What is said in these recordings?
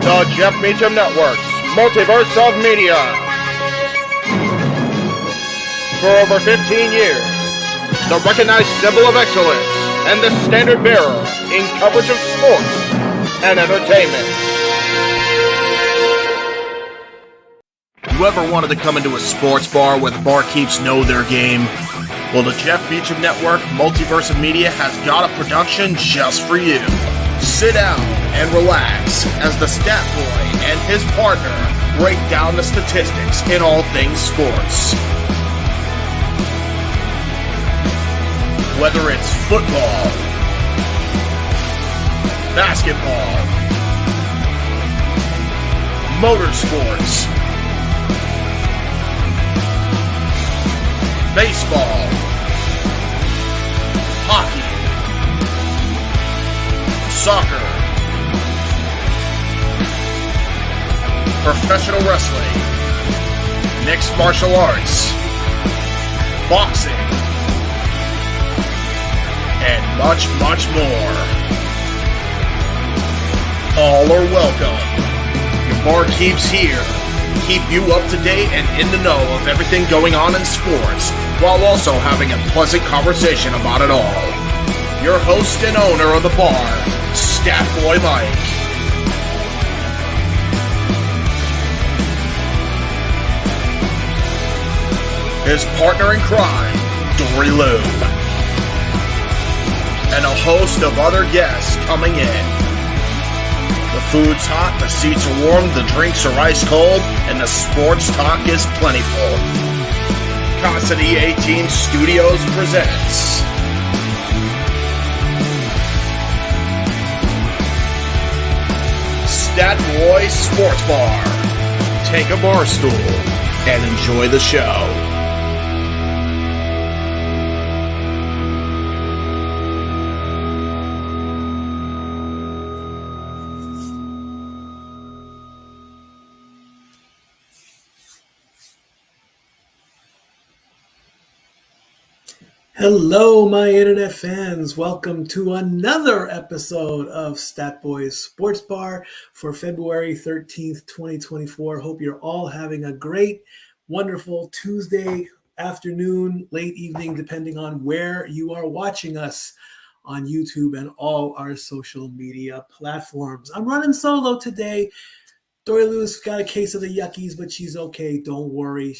The Jeff Meacham Network's Multiverse of Media. For over 15 years, the recognized symbol of excellence and the standard bearer in coverage of sports and entertainment. You ever wanted to come into a sports bar where the barkeeps know their game? Well, the Jeff Meacham Network Multiverse of Media has got a production just for you. Sit down and relax as the stat boy and his partner break down the statistics in all things sports. Whether it's football, basketball, motorsports, baseball, hockey, soccer, professional wrestling, mixed martial arts, boxing, and much, much more. All are welcome. Your barkeeps here keep you up to date and in the know of everything going on in sports, while also having a pleasant conversation about it all. Your host and owner of the bar, Stat Boy Mike. His partner in crime, Dory Lou. And a host of other guests coming in. The food's hot, the seats are warm, the drinks are ice cold, and the sports talk is plentiful. Casa D-18 Studios presents Stat Boy Sports Bar. Take a bar stool and enjoy the show. Hello, my internet fans. Welcome to another episode of Stat Boys Sports Bar for February 13th, 2024. Hope you're all having a great, wonderful Tuesday afternoon, late evening, depending on where you are watching us on YouTube and all our social media platforms. I'm running solo today. Dory Lou's got a case of the yuckies, but she's okay. Don't worry.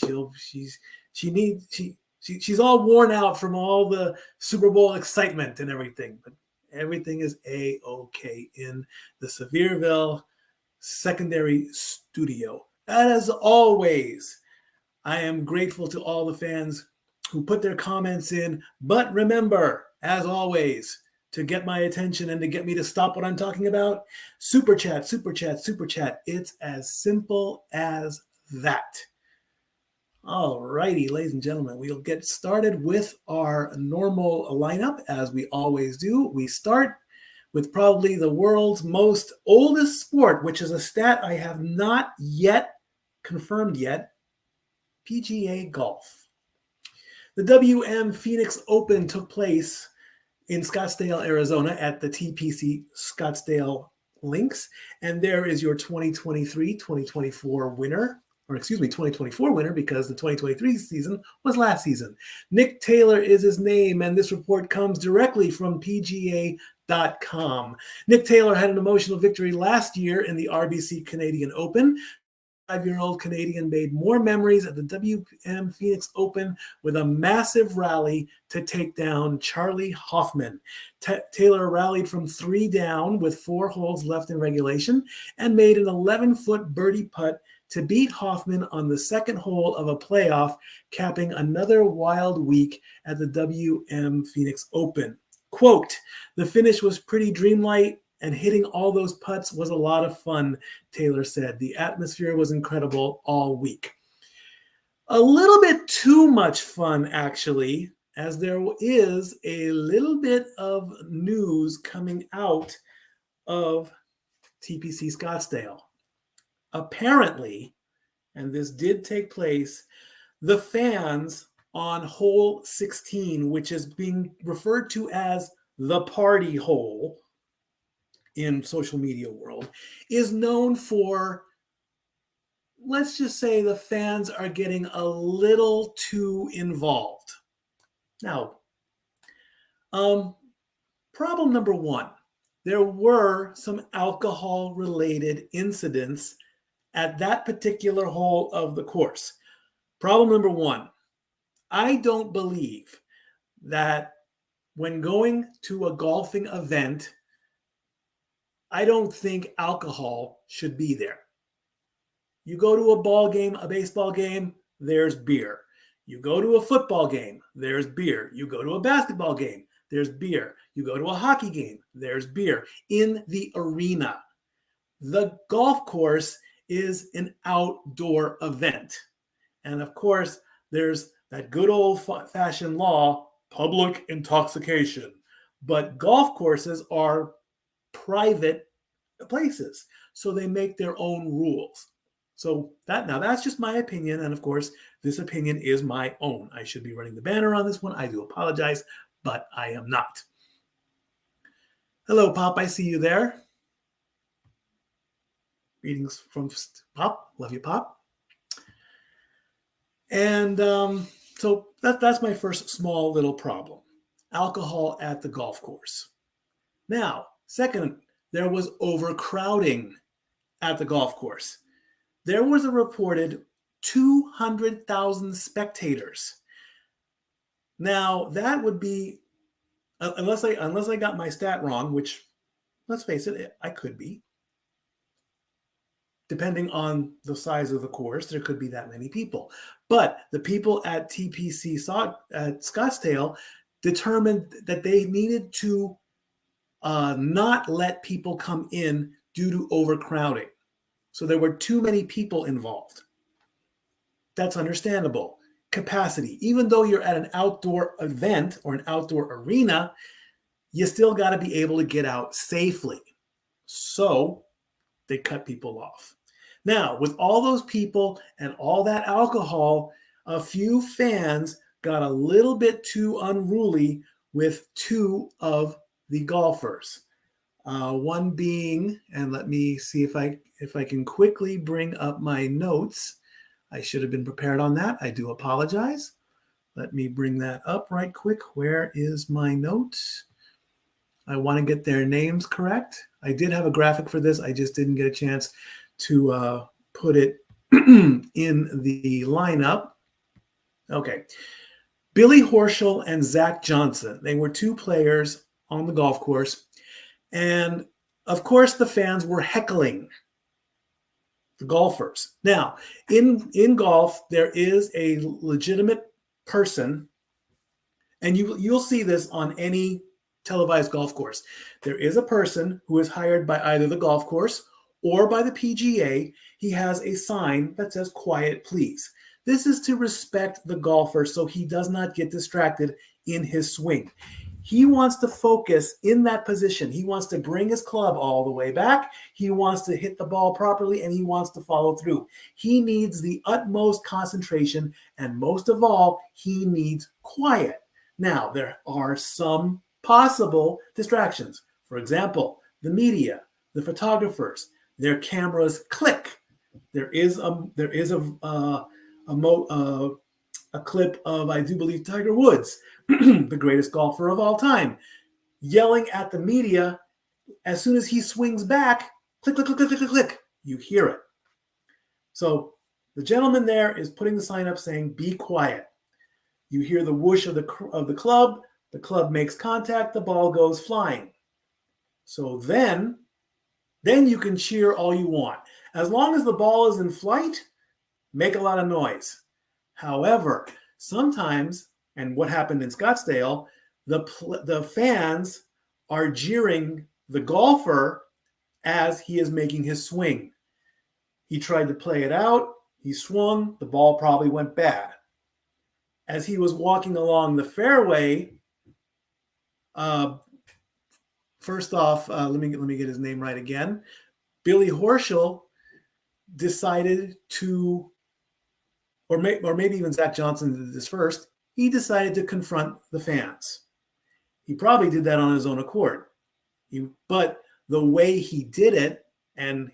She's all worn out from all the Super Bowl excitement and everything, but everything is A-okay in the Sevierville secondary studio. As always, I am grateful to all the fans who put their comments in, but remember, as always, to get my attention and to get me to stop what I'm talking about, super chat, super chat, super chat. It's as simple as that. All righty, ladies and gentlemen, we'll get started with our normal lineup as we always do. We start with probably the world's most oldest sport, which is a stat I have not yet confirmed yet, PGA golf. The WM Phoenix Open took place in Scottsdale, Arizona at the TPC Scottsdale Links, and there is your 2023-2024 winner. 2024 winner, because the 2023 season was last season. Nick Taylor is his name, and this report comes directly from PGA.com. Nick Taylor had an emotional victory last year in the RBC Canadian Open. 5-year-old Canadian made more memories at the WM Phoenix Open with a massive rally to take down Charlie Hoffman. Taylor rallied from 3 down with 4 holes left in regulation and made an 11-foot birdie putt to beat Hoffman on the second hole of a playoff, capping another wild week at the WM Phoenix Open. Quote, "The finish was pretty dreamlike, and hitting all those putts was a lot of fun," Taylor said. "The atmosphere was incredible all week." A little bit too much fun, actually, as there is a little bit of news coming out of TPC Scottsdale. Apparently, and this did take place, the fans on hole 16, which is being referred to as the party hole, in social media world is known for, let's just say, the fans are getting a little too involved. Now, problem number one, there were some alcohol-related incidents at that particular hole of the course. Problem number one, I don't believe that when going to a golfing event, I don't think alcohol should be there. You go to a ball game, a baseball game, there's beer. You go to a football game, there's beer. You go to a basketball game, there's beer. You go to a hockey game, there's beer in the arena. The golf course is an outdoor event. And of course, there's that good old-fashioned law, public intoxication. But golf courses are private places, so they make their own rules. So that's just my opinion, and of course, this opinion is my own. I should be running the banner on this one. I do apologize, but I am not. Hello, Pop. I see you there. Greetings from Pop. Love you, Pop. And so that's my first small little problem. Alcohol at the golf course. Now, second, there was overcrowding at the golf course. There was a reported 200,000 spectators. Now, that would be, unless I got my stat wrong, which, let's face it, I could be. Depending on the size of the course, there could be that many people. But the people at TPC at Scottsdale determined that they needed to not let people come in due to overcrowding. So there were too many people involved. That's understandable. Capacity. Even though you're at an outdoor event or an outdoor arena, you still got to be able to get out safely. So they cut people off. Now, with all those people and all that alcohol, a few fans got a little bit too unruly with two of the golfers. One being, and let me see if I can quickly bring up my notes. I should have been prepared on that. I do apologize. Let me bring that up right quick. Where is my notes? I want to get their names correct. I did have a graphic for this. I just didn't get a chance to put it in the lineup. Okay. Billy Horschel and Zach Johnson. They were two players on the golf course. And of course, the fans were heckling the golfers. Now, in golf, there is a legitimate person, and you'll see this on any televised golf course. There is a person who is hired by either the golf course or by the PGA. He has a sign that says "Quiet, please." This is to respect the golfer so he does not get distracted in his swing. He wants to focus in that position. He wants to bring his club all the way back. He wants to hit the ball properly, and he wants to follow through. He needs the utmost concentration, and most of all, he needs quiet. Now, there are some possible distractions. For example, the media, the photographers, their cameras click. There is a clip of, I do believe, Tiger Woods, the greatest golfer of all time, yelling at the media. As soon as he swings back, click, click, click, click, click, click, click, you hear it. So the gentleman there is putting the sign up saying, "Be quiet." You hear the whoosh of the club. The club makes contact. The ball goes flying. So then you can cheer all you want. As long as the ball is in flight, make a lot of noise. However, sometimes, and what happened in Scottsdale, the fans are jeering the golfer as he is making his swing. He tried to play it out. He swung. The ball probably went bad. As he was walking along the fairway, first off, let me get his name right again. Billy Horschel decided to, or maybe even Zach Johnson did this first, he decided to confront the fans. He probably did that on his own accord. But the way he did it and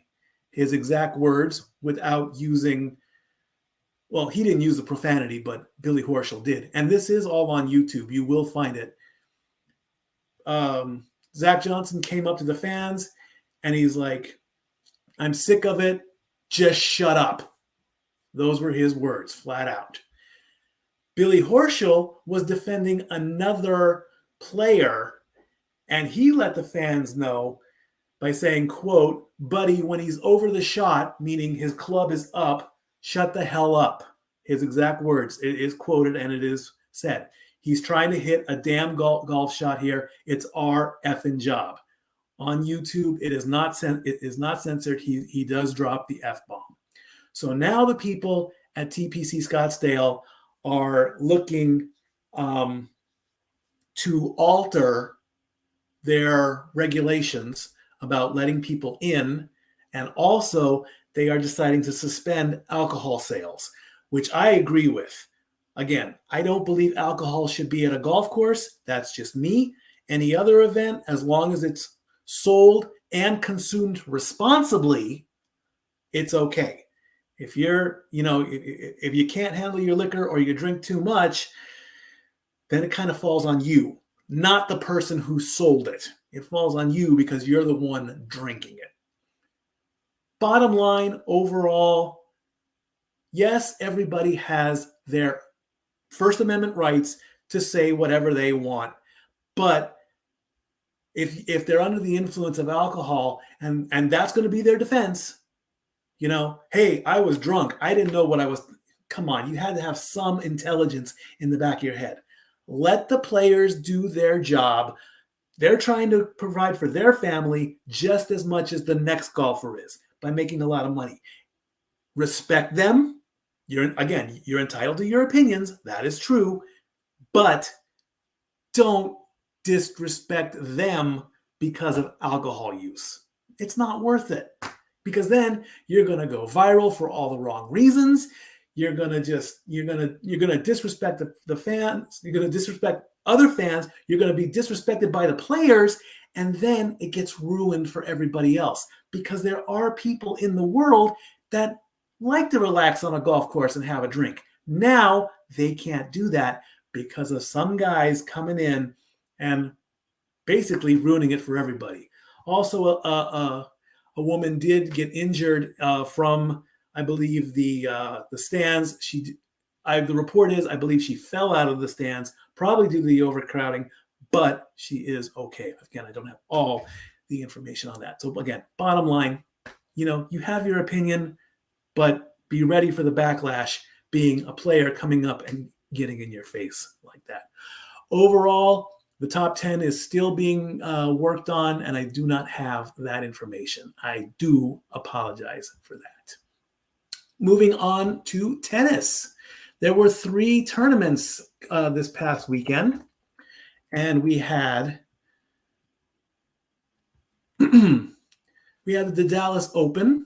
his exact words without using, well, he didn't use the profanity, but Billy Horschel did. And this is all on YouTube. You will find it. Zach Johnson came up to the fans and he's like, "I'm sick of it. Just shut up." Those were his words, flat out. Billy Horschel was defending another player, and he let the fans know by saying, quote, "Buddy, when he's over the shot," meaning his club is up, "shut the hell up." His exact words. It is quoted and it is said. He's trying to hit a damn golf shot here. It's our effing job. On YouTube, it is not censored. He does drop the F-bomb. So now the people at TPC Scottsdale are looking to alter their regulations about letting people in, and also they are deciding to suspend alcohol sales, which I agree with. Again, I don't believe alcohol should be at a golf course. That's just me. Any other event, as long as it's sold and consumed responsibly, it's okay. If you're, if you can't handle your liquor or you drink too much, then it kind of falls on you, not the person who sold it. It falls on you because you're the one drinking it. Bottom line, overall, yes, everybody has their First Amendment rights to say whatever they want. But if they're under the influence of alcohol and that's going to be their defense, hey, I was drunk. I didn't know what I was. Come on, you had to have some intelligence in the back of your head. Let the players do their job. They're trying to provide for their family just as much as the next golfer is by making a lot of money. Respect them. You're entitled to your opinions. That is true. But don't disrespect them because of alcohol use. It's not worth it, because then you're going to go viral for all the wrong reasons. You're going to disrespect the fans. You're going to disrespect other fans. You're going to be disrespected by the players. And then it gets ruined for everybody else, because there are people in the world that like to relax on a golf course and have a drink. Now they can't do that because of some guys coming in and basically ruining it for everybody. Also, a woman did get injured from, I believe, the stands. The report is, I believe she fell out of the stands, probably due to the overcrowding, but she is okay. Again, I don't have all the information on that. So again, bottom line, you have your opinion, but be ready for the backlash being a player coming up and getting in your face like that. Overall, the top 10 is still being worked on, and I do not have that information. I do apologize for that. Moving on to tennis. There were 3 tournaments this past weekend, and we had the Dallas Open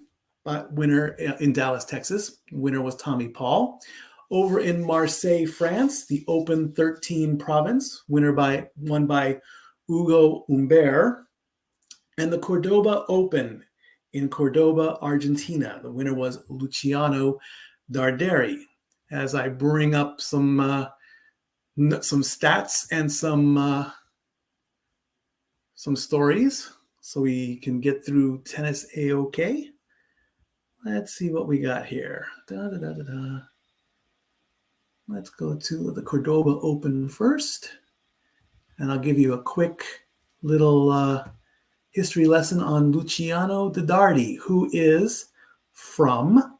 winner in Dallas, Texas. Winner was Tommy Paul. Over in Marseille, France, the Open 13 province, won by Hugo Humbert. And the Cordoba Open in Cordoba, Argentina. The winner was Luciano Darderi. As I bring up some stats and some stories so we can get through tennis A-OK. Let's see what we got here. Let's go to the Cordoba Open first. And I'll give you a quick little history lesson on Luciano Dardi, who is from,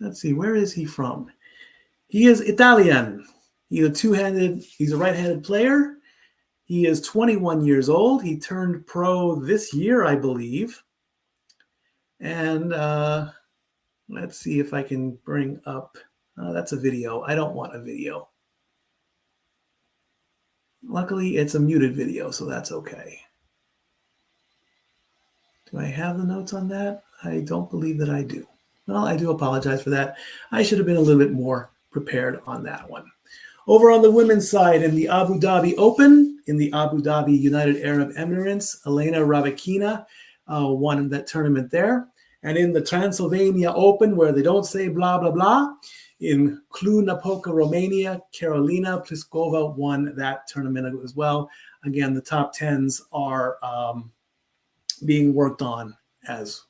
let's see, where is he from? He is Italian. He's a right-handed player. He is 21 years old. He turned pro this year, I believe. And let's see if I can bring up, that's a video. I don't want a video. Luckily, it's a muted video, so that's okay. Do I have the notes on that? I don't believe that I do. Well, I do apologize for that. I should have been a little bit more prepared on that one. Over on the women's side, in the Abu Dhabi Open, in the Abu Dhabi United Arab Emirates, Elena Rybakina won that tournament there. And in the Transylvania Open, where they don't say blah, blah, blah, in Cluj-Napoca, Romania, Carolina Pliskova won that tournament as well. Again, the top tens are being worked on as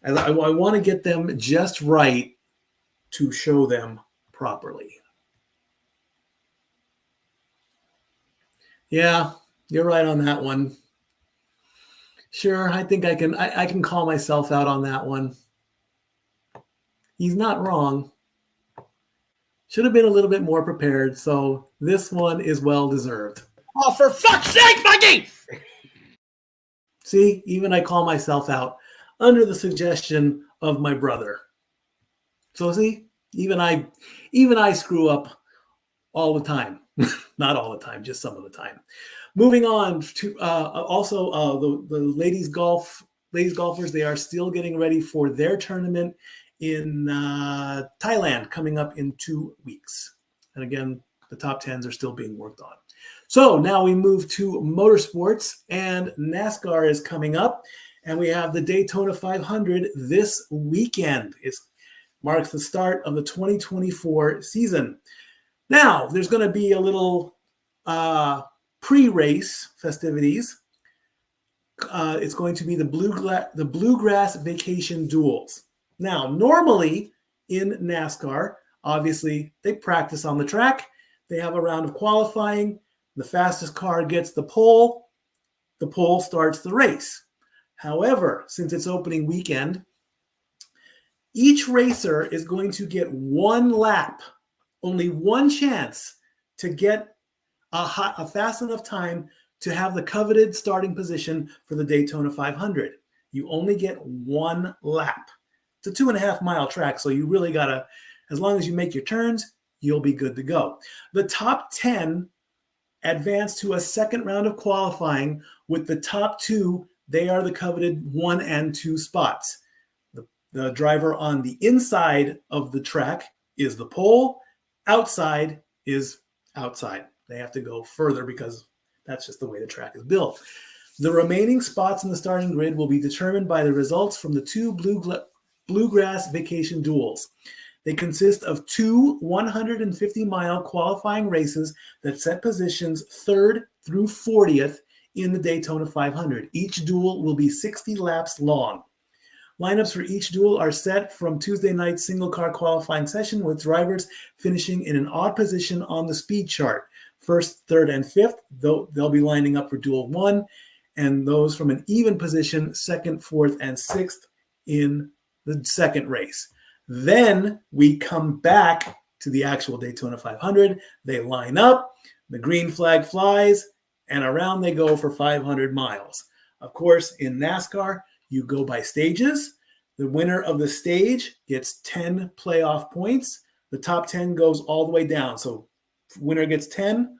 I want to get them just right to show them properly. Yeah, you're right on that one. Sure, I think I can call myself out on that one. He's not wrong. Should have been a little bit more prepared, so this one is well deserved. Oh, for fuck's sake, Mikey! See, even I call myself out under the suggestion of my brother. So see, even I screw up all the time. Not all the time, just some of the time. Moving on to also the ladies golfers, they are still getting ready for their tournament in Thailand coming up in 2 weeks. And again, the top tens are still being worked on. So now we move to motorsports, and NASCAR is coming up, and we have the Daytona 500 this weekend. It marks the start of the 2024 season. Now, there's going to be a little pre-race festivities. It's going to be the Bluegrass Vacation Duels. Now, normally in NASCAR, obviously, they practice on the track. They have a round of qualifying. The fastest car gets the pole. The pole starts the race. However, since it's opening weekend, each racer is going to get one lap, only one chance to get a fast enough time to have the coveted starting position for the Daytona 500. You only get one lap. It's a 2.5 mile track, so you really gotta, as long as you make your turns, you'll be good to go. The top 10 advance to a second round of qualifying. With the top 2, they are the coveted 1 and 2 spots. The driver on the inside of the track is the pole. Outside is outside. They have to go further because that's just the way the track is built. The remaining spots in the starting grid will be determined by the results from the 2 Bluegrass Vacation Duels. They consist of 2 150-mile qualifying races that set positions 3rd through 40th in the Daytona 500. Each duel will be 60 laps long. Lineups for each duel are set from Tuesday night's single-car qualifying session, with drivers finishing in an odd position on the speed chart. 1st, 3rd, and 5th, they'll be lining up for Duel 1, and those from an even position, 2nd, 4th, and 6th in the second race. Then we come back to the actual Daytona 500. They line up, the green flag flies, and around they go for 500 miles. Of course, in NASCAR, you go by stages. The winner of the stage gets 10 playoff points. The top 10 goes all the way down. So winner gets 10,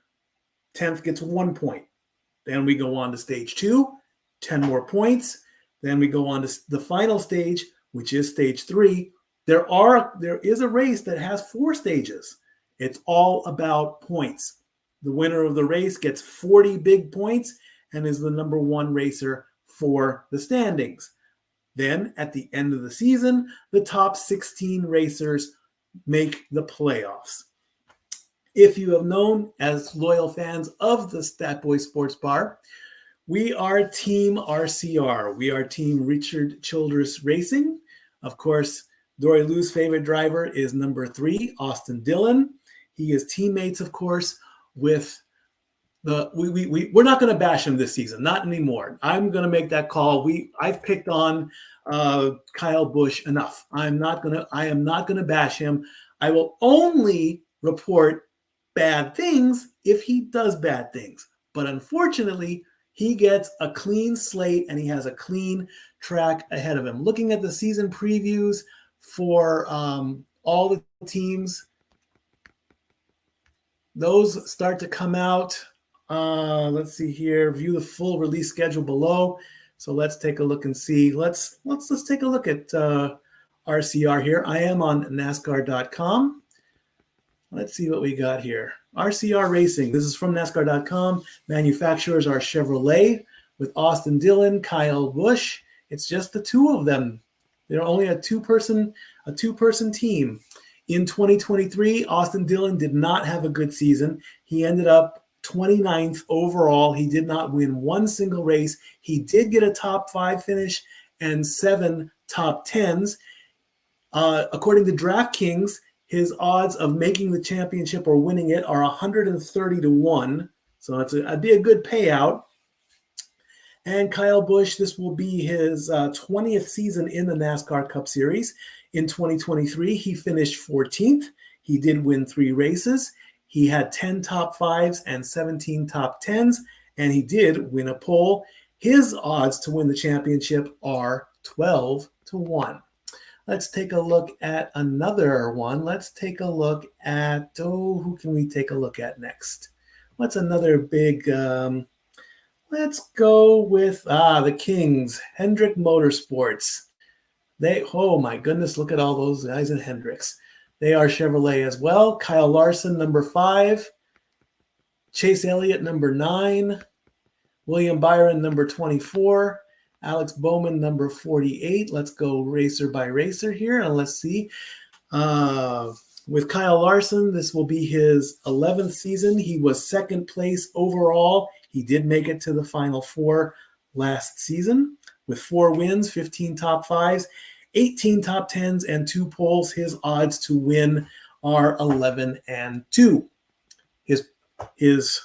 10th gets 1 point. Then we go on to stage 2, 10 more points. Then we go on to the final stage, which is stage 3. There is a race that has 4 stages. It's all about points. The winner of the race gets 40 big points and is the number 1 racer for the standings. Then at the end of the season, the top 16 racers make the playoffs. If you have known, as loyal fans of the Stat Boy Sports Bar, we are Team RCR. We are Team Richard Childress Racing. Of course, Dory Lou's favorite driver is number 3, Austin Dillon. He is teammates, of course, with we're not going to bash him this season, not anymore. I'm going to make that call. I've picked on Kyle Busch enough. I am not going to bash him. I will only report bad things if he does bad things. But unfortunately, he gets a clean slate and he has a clean track ahead of him. Looking at the season previews for all the teams, those start to come out. Let's see here. View the full release schedule below. So let's take a look and see. Let's take a look at RCR here. I am on NASCAR.com. Let's see what we got here. RCR Racing. This is from NASCAR.com. Manufacturers are Chevrolet with Austin Dillon, Kyle Busch. It's just the two of them. They're only a two-person team. In 2023, Austin Dillon did not have a good season. He ended up 29th overall. He did not win one single race. He did get a top 5 finish and 7 top 10s. According to DraftKings, his odds of making the championship or winning it are 130 to 1. So it'd be a good payout. And Kyle Busch, this will be his 20th season in the NASCAR Cup Series. In 2023, he finished 14th. He did win 3 races. He had 10 top 5s and 17 top 10s, and he did win a pole. His odds to win the championship are 12 to 1. Let's take a look at another one. Let's take a look at, who can we take a look at next? What's another big, let's go with, the Kings, Hendrick Motorsports. Oh my goodness, look at all those guys in Hendricks. They are Chevrolet as well. Kyle Larson, number 5. Chase Elliott, number 9. William Byron, number 24. Alex Bowman, number 48. Let's go racer by racer here, and let's see. With Kyle Larson, this will be his 11th season. He was 2nd place overall. He did make it to the Final Four last season with 4 wins, 15 top 5s, 18 top 10s, and 2 poles. His odds to win are 11 and 2. His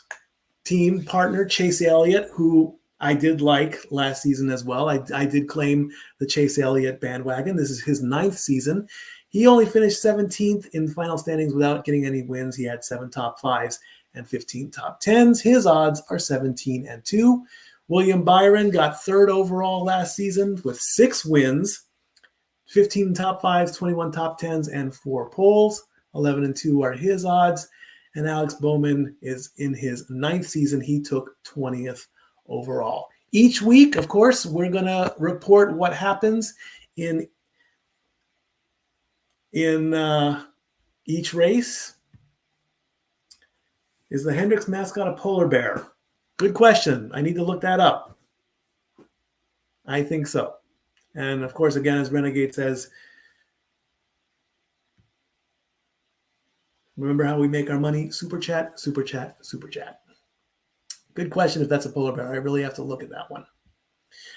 team partner, Chase Elliott, who I did like last season as well. I did claim the Chase Elliott bandwagon. This is his 9th season. He only finished 17th in final standings without getting any wins. He had 7 top 5s and 15 top 10s. His odds are 17 and 2. William Byron got 3rd overall last season with 6 wins, 15 top 5s, 21 top 10s, and 4 poles. 11 and 2 are his odds. And Alex Bowman is in his 9th season. He took 20th overall. Each week, of course, we're going to report what happens in each race. Is the Hendricks mascot a polar bear? Good question. I need to look that up. I think so. And of course, again, as Renegade says, remember how we make our money? Super chat, super chat, super chat. Good question if that's a polar bear. I really have to look at that one.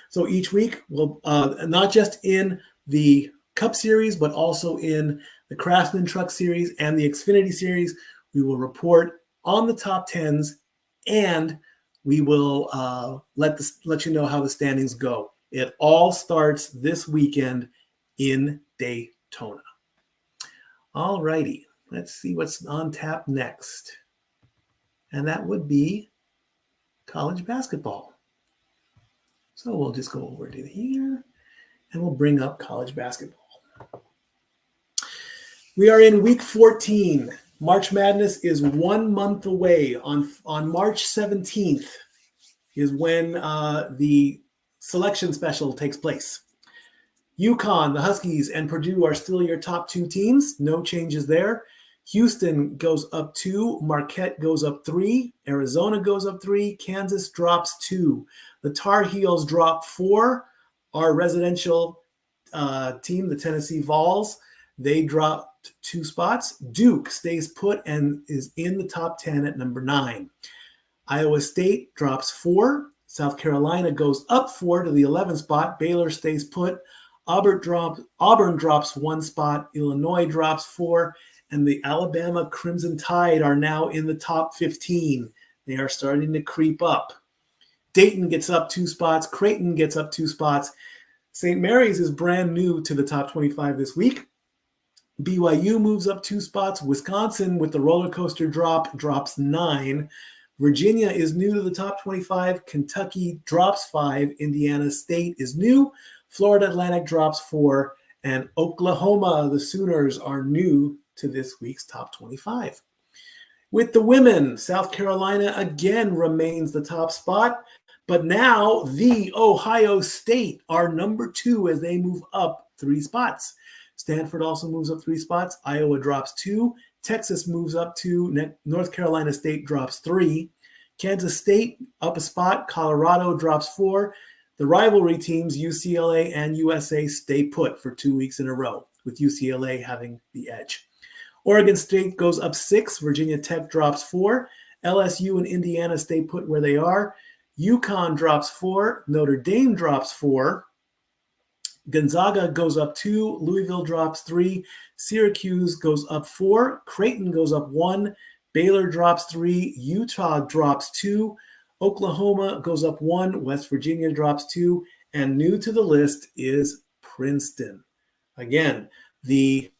So each week, we'll not just in the Cup Series, but also in the Craftsman Truck Series and the Xfinity Series, we will report on the top 10s, and we will let you know how the standings go. It all starts this weekend in Daytona. All righty. Let's see what's on tap next. And that would be college basketball. So we'll just go over to here and we'll bring up college basketball. We are in week 14. March Madness is 1 month away. On March 17th is when the selection special takes place. UConn, the Huskies, and Purdue are still your top 2 teams. No changes there. Houston goes up 2. Marquette goes up 3. Arizona goes up 3. Kansas drops 2. The Tar Heels drop 4. Our residential team, the Tennessee Vols, they dropped 2 spots. Duke stays put and is in the top 10 at number 9. Iowa State drops 4. South Carolina goes up 4 to the 11th spot. Baylor stays put. Auburn drops 1 spot. Illinois drops 4. And the Alabama Crimson Tide are now in the top 15. They are starting to creep up. Dayton gets up 2 spots. Creighton gets up 2 spots. St. Mary's is brand new to the top 25 this week. BYU moves up 2 spots. Wisconsin, with the roller coaster drop, drops 9. Virginia is new to the top 25. Kentucky drops 5. Indiana State is new. Florida Atlantic drops 4. And Oklahoma, the Sooners, are new to this week's top 25. With the women, South Carolina again remains the top spot, but now the Ohio State are number 2 as they move up 3 spots. Stanford also moves up 3 spots. Iowa drops 2. Texas moves up 2. North Carolina State drops 3. Kansas State up a spot. Colorado drops 4. The rivalry teams, UCLA and USA, stay put for 2 weeks in a row, with UCLA having the edge. Oregon State goes up 6. Virginia Tech drops 4. LSU and Indiana stay put where they are. UConn drops 4. Notre Dame drops 4. Gonzaga goes up 2. Louisville drops 3. Syracuse goes up 4. Creighton goes up 1. Baylor drops 3. Utah drops 2. Oklahoma goes up 1. West Virginia drops 2. And new to the list is Princeton. Again, the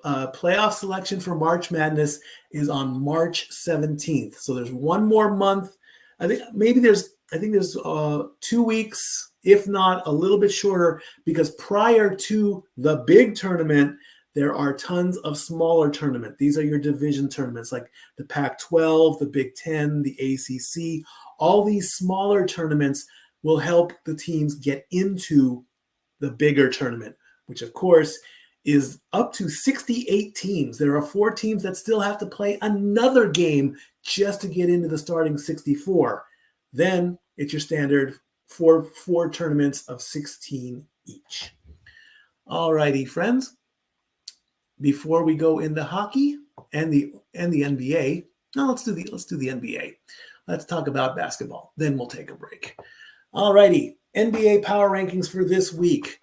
playoff selection for March Madness is on March 17th. So there's one more month. I think there's 2 weeks, if not a little bit shorter, because prior to the big tournament, there are tons of smaller tournaments. These are your division tournaments like the Pac-12, the Big Ten, the ACC. All these smaller tournaments will help the teams get into the bigger tournament, which of course is up to 68 teams. There are 4 teams that still have to play another game just to get into the starting 64. Then it's your standard four tournaments of 16 each. All righty, friends. Before we go into hockey and the NBA, no, let's do the NBA. Let's talk about basketball. Then we'll take a break. All righty, NBA power rankings for this week.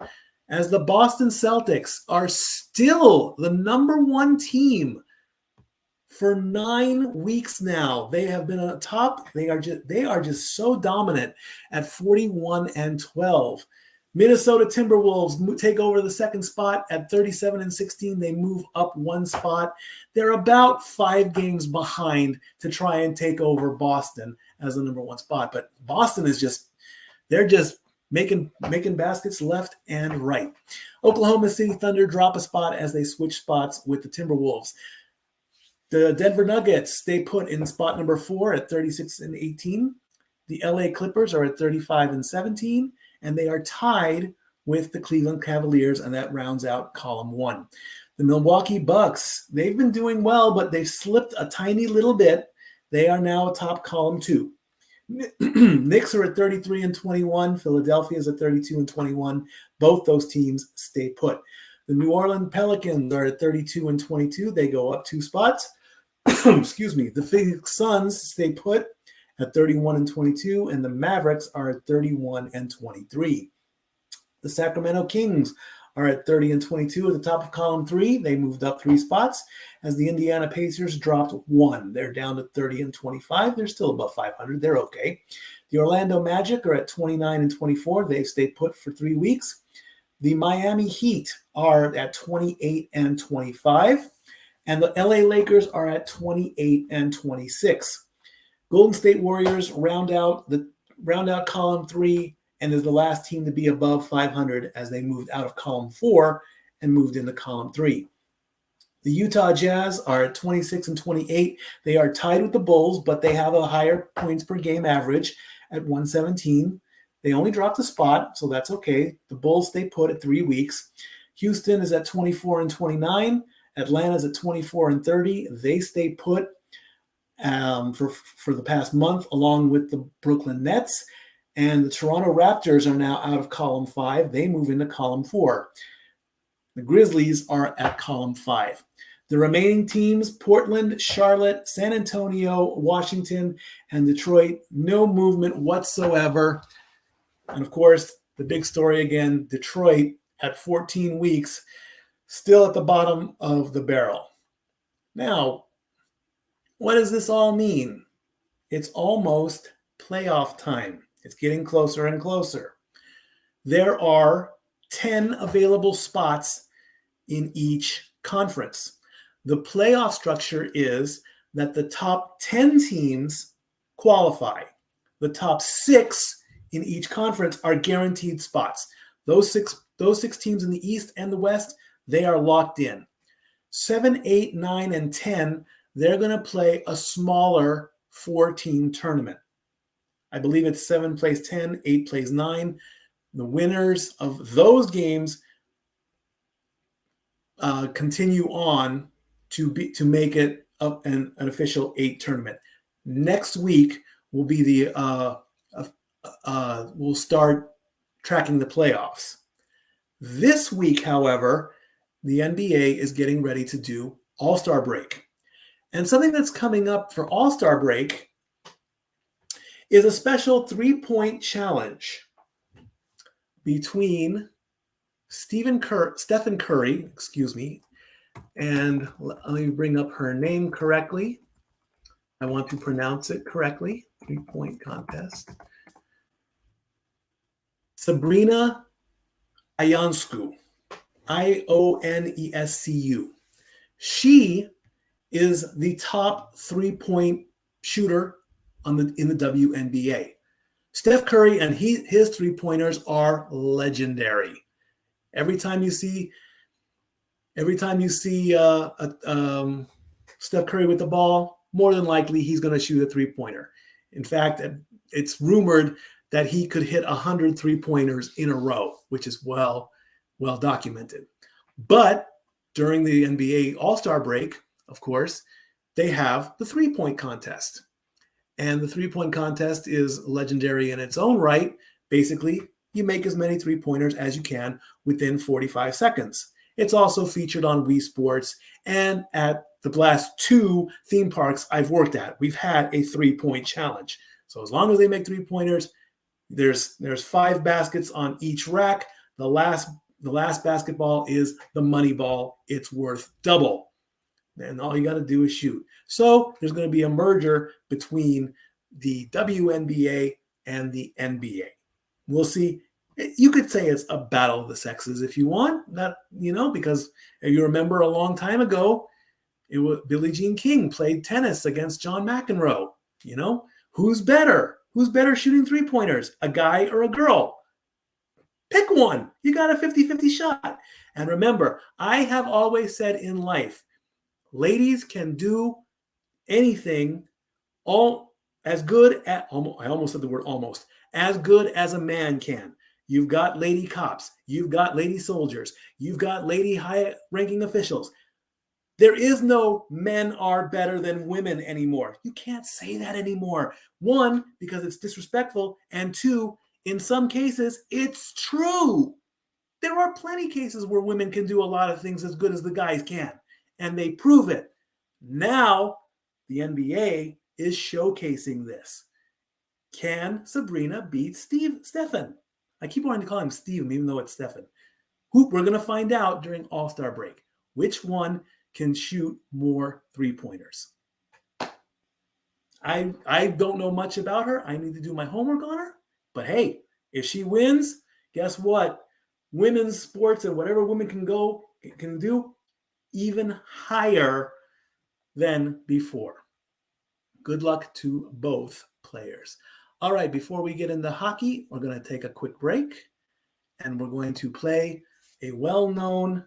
As the Boston Celtics are still the number 1 team for 9 weeks now. They have been on top. They are just so dominant at 41-12. Minnesota Timberwolves take over the second spot at 37-16. They move up 1 spot. They're about 5 games behind to try and take over Boston as the number 1 spot. But Boston is they're just making baskets left and right. Oklahoma City Thunder drop a spot as they switch spots with the Timberwolves. The Denver Nuggets stay put in spot number 4 at 36-18. The LA Clippers are at 35-17, and they are tied with the Cleveland Cavaliers, and that rounds out column 1. The Milwaukee Bucks, they've been doing well, but they've slipped a tiny little bit. They are now atop column 2. Knicks are at 33-21. Philadelphia is at 32-21. Both those teams stay put. The New Orleans Pelicans are at 32-22. They go up 2 spots. Excuse me. The Phoenix Suns stay put at 31-22, and the Mavericks are at 31-23. The Sacramento Kings are at 30-22 at the top of column 3. They moved up 3 spots as the Indiana Pacers dropped 1. They're down to 30-25. They're still above 500. They're okay. The Orlando Magic are at 29-24. They've stayed put for 3 weeks. The Miami Heat are at 28-25. And the LA Lakers are at 28-26. Golden State Warriors round out column 3 and is the last team to be above 500 as they moved out of column 4 and moved into column 3. The Utah Jazz are at 26-28. They are tied with the Bulls, but they have a higher points per game average at 117. They only dropped a spot, so that's okay. The Bulls stay put at 3 weeks. Houston is at 24-29. Atlanta's at 24-30. They stay put for the past month, along with the Brooklyn Nets. And the Toronto Raptors are now out of column 5. They move into column 4. The Grizzlies are at column 5. The remaining teams, Portland, Charlotte, San Antonio, Washington, and Detroit, no movement whatsoever. And of course, the big story again, Detroit at 14 weeks, still at the bottom of the barrel. Now, what does this all mean? It's almost playoff time. It's getting closer and closer. There are 10 available spots in each conference. The playoff structure is that the top 10 teams qualify. The top 6 in each conference are guaranteed spots. Those six teams in the East and the West, they are locked in. 7, 8, 9, and 10, they're going to play a smaller 4-team tournament. I believe it's 7 plays 10, 8 plays 9. The winners of those games continue on to make it an official 8 tournament. Next week will be we'll start tracking the playoffs. This week, however, the NBA is getting ready to do All-Star break. And something that's coming up for All-Star break is a special 3-point challenge between Stephen Curry, and let me bring up her name correctly. I want to pronounce it correctly. 3-point contest. Sabrina Ionescu, Ionescu. She is the top 3-point shooter in the WNBA. Steph Curry and his 3-pointers are legendary. Every time you see Steph Curry with the ball, more than likely he's going to shoot a 3-pointer. In fact, it's rumored that he could hit 100 3-pointers in a row, which is well documented. But during the NBA All-Star break, of course, they have the 3-point contest. And the 3-point contest is legendary in its own right. Basically, you make as many 3-pointers as you can within 45 seconds. It's also featured on Wii Sports and at the last 2 theme parks I've worked at. We've had a 3-point challenge. So as long as they make 3-pointers, there's 5 baskets on each rack. The last basketball is the money ball. It's worth double. And all you got to do is shoot. So there's going to be a merger between the WNBA and the NBA. We'll see. You could say it's a battle of the sexes if you want, because if you remember a long time ago, Billie Jean King played tennis against John McEnroe. Who's better? Who's better shooting 3-pointers, a guy or a girl? Pick one. You got a 50-50 shot. And remember, I have always said in life, ladies can do anything as good as a man can. You've got lady cops. You've got lady soldiers. You've got lady high-ranking officials. There is no men are better than women anymore. You can't say that anymore. 1, because it's disrespectful, and 2, in some cases, it's true. There are plenty of cases where women can do a lot of things as good as the guys can, and they prove it. Now, the NBA is showcasing this. Can Sabrina beat Stephen? I keep wanting to call him Steve, even though it's Stephen. We're going to find out during All-Star break which one can shoot more 3-pointers. I don't know much about her. I need to do my homework on her. But hey, if she wins, guess what? Women's sports and whatever women can do even higher than before. Good luck to both players. All right, before we get into hockey, we're going to take a quick break, and we're going to play a well-known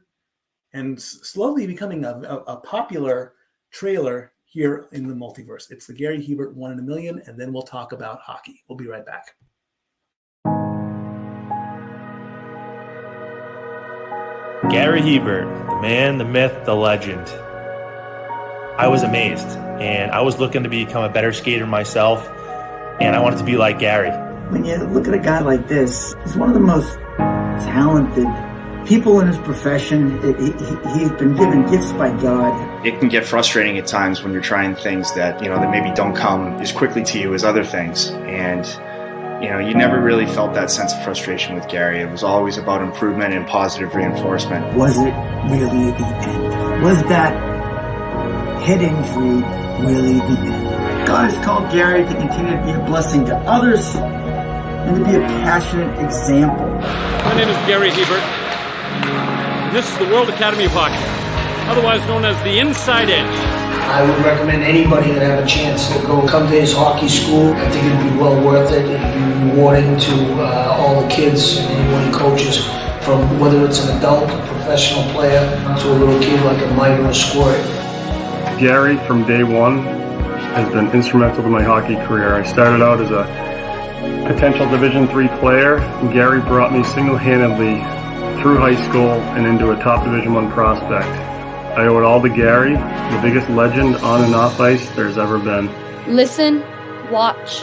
and slowly becoming a popular trailer here in the multiverse. It's the Gary Hebert 1 in a Million, and then we'll talk about hockey. We'll be right back. Gary Hebert, the man, the myth, the legend. I was amazed, and I was looking to become a better skater myself, and I wanted to be like Gary. When you look at a guy like this, he's one of the most talented people in his profession. He's been given gifts by God. It can get frustrating at times when you're trying things that maybe don't come as quickly to you as other things. And, you never really felt that sense of frustration with Gary. It was always about improvement and positive reinforcement. Was it really the end? Was that head injury really the end? God has called Gary to continue to be a blessing to others and to be a passionate example. My name is Gary Hebert. This is the World Academy of Hockey, otherwise known as the Inside Edge. I would recommend anybody that have a chance to come to his hockey school. I think it'd be well worth it. It'd be rewarding to all the kids and anyone he coaches, from whether it's an adult, a professional player, to a little kid like a Mike or a Squirt. Gary, from day one, has been instrumental to my hockey career. I started out as a potential Division III player, and Gary brought me single-handedly through high school and into a top Division I prospect. I owe it all to Gary, the biggest legend on and off ice there's ever been. Listen, watch,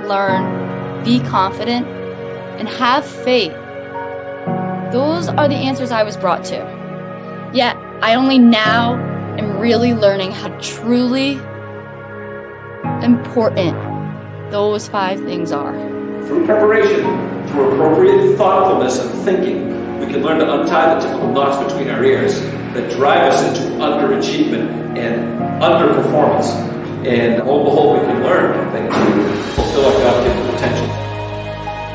learn, be confident, and have faith. Those are the answers I was brought to. Yet, I only now am really learning how truly important those 5 things are. Through preparation, through appropriate thoughtfulness and thinking, we can learn to untie the typical knots between our ears that drive us into underachievement and underperformance. And lo and behold, we can learn things to fulfill our God-given potential.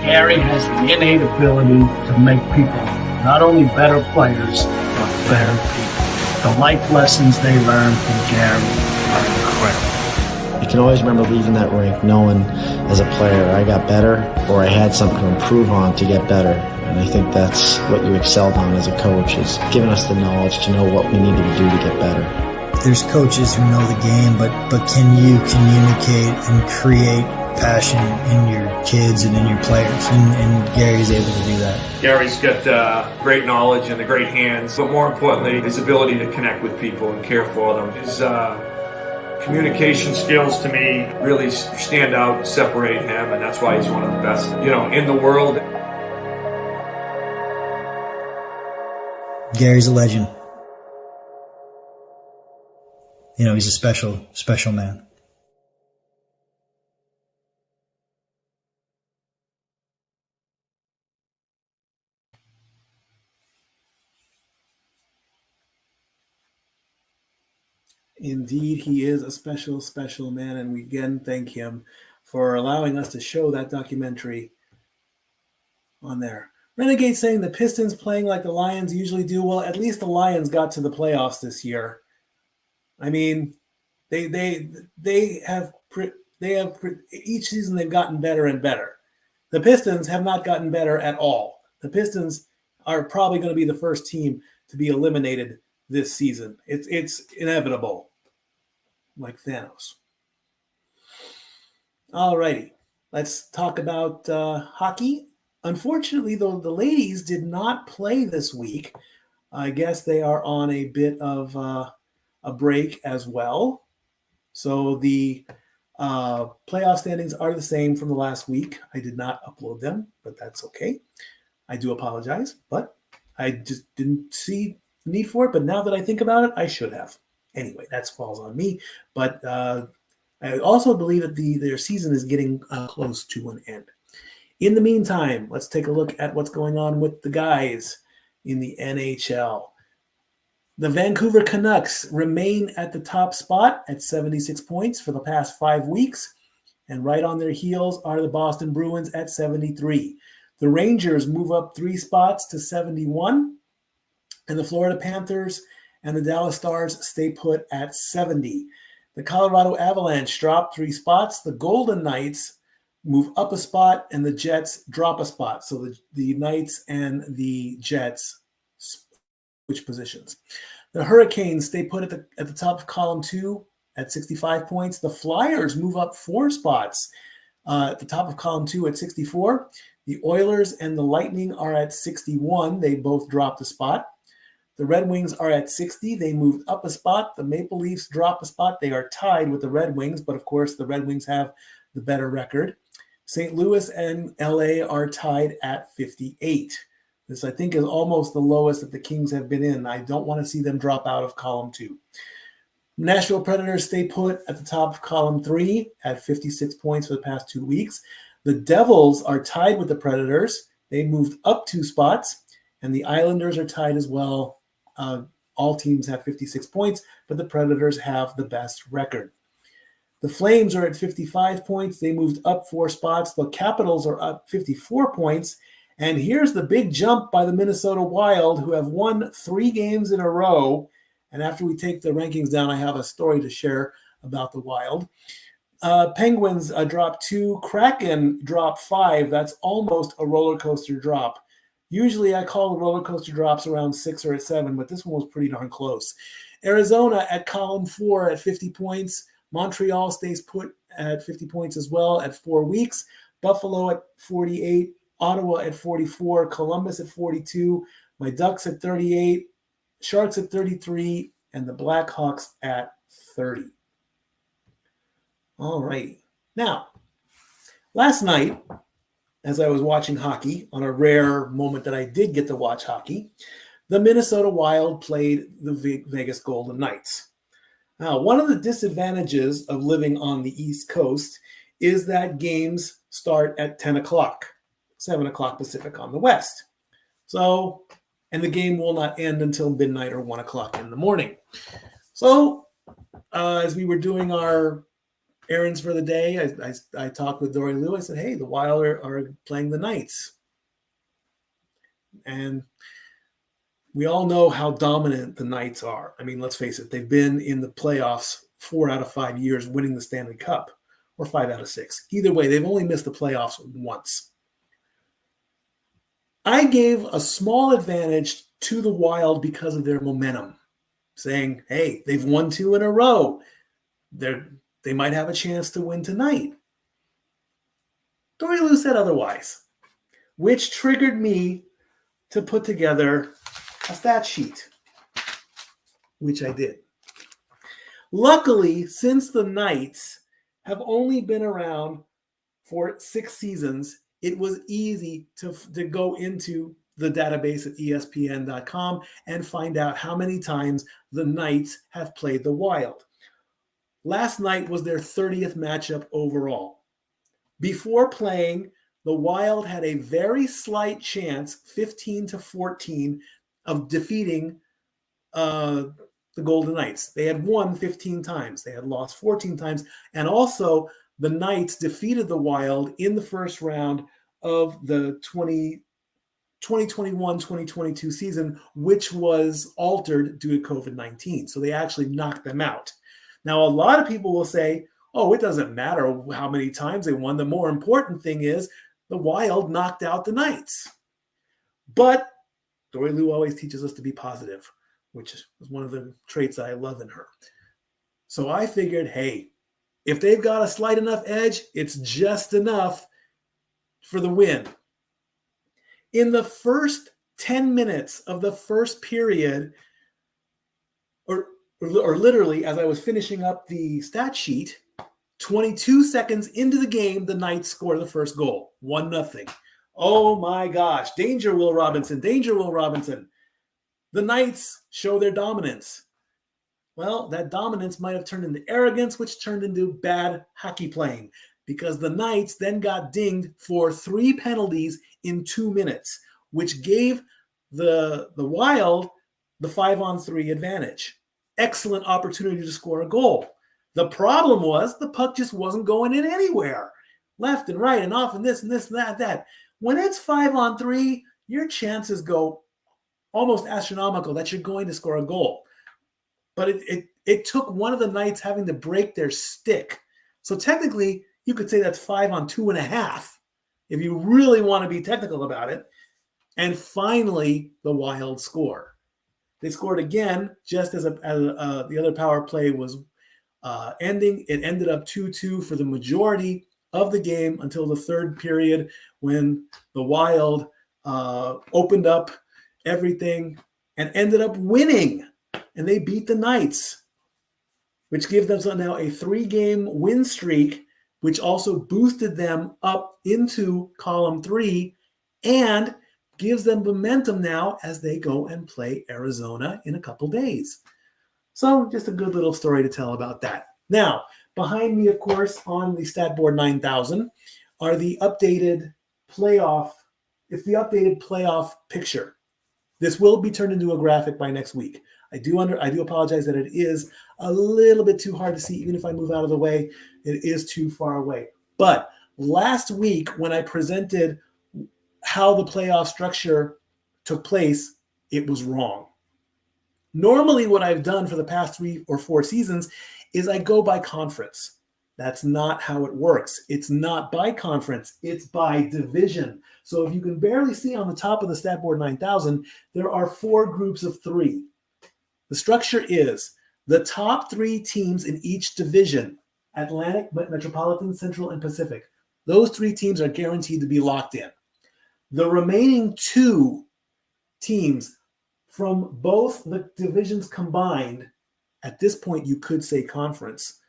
Gary has the innate ability to make people not only better players, but better people. The life lessons they learn from Gary are incredible. You can always remember leaving that rink knowing as a player I got better or I had something to improve on to get better. And I think that's what you excelled on as a coach, is giving us the knowledge to know what we needed to do to get better. There's coaches who know the game, but can you communicate and create passion in your kids and in your players? And Gary's able to do that. Gary's got great knowledge and the great hands, but more importantly, his ability to connect with people and care for them. His communication skills, to me, really stand out and separate him, and that's why he's one of the best, in the world. Gary's a legend. He's a special, special man. Indeed, he is a special, special man, and we again thank him for allowing us to show that documentary on there. Renegade saying the Pistons playing like the Lions usually do. Well, at least the Lions got to the playoffs this year. I mean, they have each season they've gotten better and better. The Pistons have not gotten better at all. The Pistons are probably going to be the first team to be eliminated this season. It's inevitable, like Thanos. All righty, let's talk about hockey. Unfortunately, though, the ladies did not play this week. I guess they are on a bit of a break as well. So the playoff standings are the same from the last week. I did not upload them, but that's okay. I do apologize, but I just didn't see the need for it. But now that I think about it, I should have. Anyway, that falls on me. But I also believe that their season is getting close to an end. In the meantime, let's take a look at what's going on with the guys in the NHL. The Vancouver Canucks remain at the top spot at 76 points for the past 5 weeks. And right on their heels are the Boston Bruins at 73. The Rangers move up 3 spots to 71. And the Florida Panthers and the Dallas Stars stay put at 70. The Colorado Avalanche drop 3 spots. The Golden Knights move up a spot, and the Jets drop a spot. So the Knights and the Jets switch positions. The Hurricanes stay put at the top of column 2 at 65 points. The Flyers move up 4 spots at the top of column 2 at 64. The Oilers and the Lightning are at 61. They both dropped a spot. The Red Wings are at 60. They moved up a spot. The Maple Leafs drop a spot. They are tied with the Red Wings, but of course the Red Wings have the better record. St. Louis and LA are tied at 58. This, I think, is almost the lowest that the Kings have been in. I don't want to see them drop out of column 2. Nashville Predators stay put at the top of column 3 at 56 points for the past 2 weeks. The Devils are tied with the Predators. They moved up 2 spots, and the Islanders are tied as well. All teams have 56 points, but the Predators have the best record. The Flames are at 55 points. They moved up 4 spots. The Capitals are up 54 points. And here's the big jump by the Minnesota Wild, who have won 3 games in a row. And after we take the rankings down, I have a story to share about the Wild. Penguins drop 2. Kraken drop 5. That's almost a roller coaster drop. Usually I call the roller coaster drops around 6 or at 7, but this one was pretty darn close. Arizona at column 4 at 50 points. Montreal stays put at 50 points as well at 4 weeks. Buffalo at 48. Ottawa at 44. Columbus at 42. My Ducks at 38. Sharks at 33. and the Blackhawks at 30. All right. Now, last night, as I was watching hockey, on a rare moment that I did get to watch hockey, the Minnesota Wild played the Vegas Golden Knights. Now, one of the disadvantages of living on the East Coast is that games start at 10 o'clock, 7 o'clock Pacific on the West. So, and the game will not end until midnight or 1 o'clock in the morning. So, as we were doing our errands for the day, I talked with Dory Lou. I said, hey, the Wild are playing the Knights. And we all know how dominant the Knights are. I mean, let's face it, they've been in the playoffs 4 out of 5 years, winning the Stanley Cup, or 5 out of 6. Either way, they've only missed the playoffs once. I gave a small advantage to the Wild because of their momentum, saying, hey, they've won 2 in a row. They might have a chance to win tonight. Dory Lou said otherwise, which triggered me to put together a stat sheet, which I did. Luckily, since the Knights have only been around for 6 seasons, it was easy to go into the database at ESPN.com and find out how many times the Knights have played the Wild. Last night was their 30th matchup overall. Before playing, the Wild had a very slight chance, 15-14, of defeating the Golden Knights. They had won 15 times. They had lost 14 times. And also, the Knights defeated the Wild in the first round of the 2021-2022 season, which was altered due to COVID-19. So they actually knocked them out. Now, a lot of people will say, oh, it doesn't matter how many times they won. The more important thing is the Wild knocked out the Knights. But Dory Lou always teaches us to be positive, which is one of the traits I love in her. So I figured, hey, if they've got a slight enough edge, it's just enough for the win. In the first 10 minutes of the first period, or literally as I was finishing up the stat sheet, 22 seconds into the game, the Knights score the first goal, 1-0. Oh my gosh, danger, Will Robinson, danger, Will Robinson. The Knights show their dominance. Well, that dominance might have turned into arrogance, which turned into bad hockey playing, because the Knights then got dinged for 3 penalties in 2 minutes, which gave the Wild the 5-on-3 advantage. Excellent opportunity to score a goal. The problem was the puck just wasn't going in anywhere. Left and right and off and this and that. When it's 5-on-3, your chances go almost astronomical that you're going to score a goal. But it took one of the Knights having to break their stick. So technically, you could say that's 5-on-2.5 if you really want to be technical about it. And finally, the Wild score. They scored again just as the other power play was ending. It ended up 2-2 for the majority of the game until the third period, when the Wild opened up everything and ended up winning. And they beat the Knights, which gives them now a 3-game win streak, which also boosted them up into column 3 and gives them momentum now as they go and play Arizona in a couple days. So just a good little story to tell about that. Now, behind me, of course, on the Statboard 9000 are the updated playoff. It's the updated playoff picture. This will be turned into a graphic by next week. I do apologize that it is a little bit too hard to see. Even if I move out of the way, it is too far away. But last week, when I presented how the playoff structure took place, it was wrong. Normally, what I've done for the past 3 or 4 seasons is I go by conference. That's not how it works. It's not by conference. It's by division. So if you can barely see on the top of the Statboard 9000, there are 4 groups of 3. The structure is the top 3 teams in each division, Atlantic, Metropolitan, Central, and Pacific. Those 3 teams are guaranteed to be locked in. The remaining 2 teams from both the divisions combined At this point, you could say conference.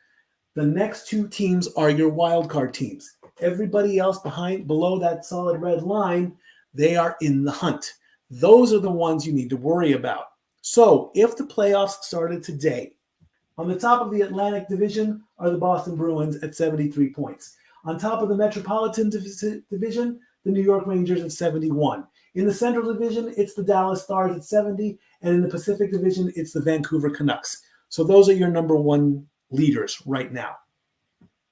The next two teams are your wild card teams. Everybody else below that solid red line, they are in the hunt. Those are the ones you need to worry about. So if the playoffs started today, on the top of the Atlantic Division are the Boston Bruins at 73 points. On top of the Metropolitan Division, the New York Rangers at 71. In the Central Division, it's the Dallas Stars at 70. And in the Pacific Division, it's the Vancouver Canucks. So those are your number one leaders right now.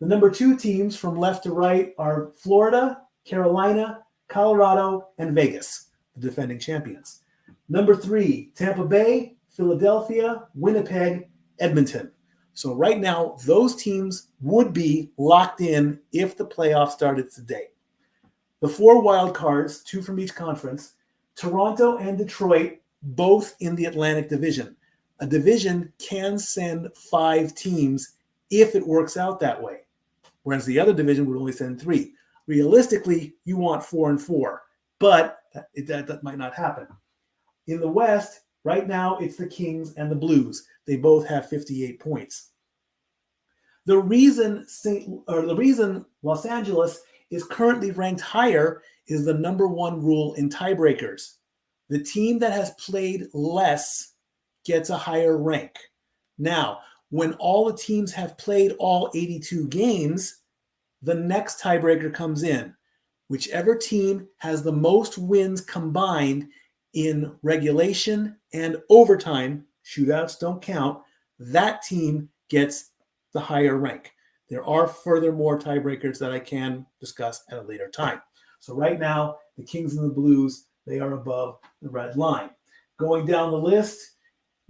The number two teams from left to right are Florida, Carolina, Colorado, and Vegas, the defending champions. Number three, Tampa Bay, Philadelphia, Winnipeg, Edmonton. So right now, those teams would be locked in if the playoffs started today. The four wild cards, two from each conference, Toronto and Detroit, both in the Atlantic Division. A division can send 5 teams if it works out that way, whereas the other division would only send 3. Realistically, you want 4 and 4, but that might not happen. In the West, right now, it's the Kings and the Blues. They both have 58 points. The reason Los Angeles is currently ranked higher is the number one rule in tiebreakers. The team that has played less gets a higher rank. Now, when all the teams have played all 82 games, the next tiebreaker comes in. Whichever team has the most wins combined in regulation and overtime, shootouts don't count, that team gets the higher rank. There are furthermore tiebreakers that I can discuss at a later time. So right now, the Kings and the Blues, they are above the red line. Going down the list,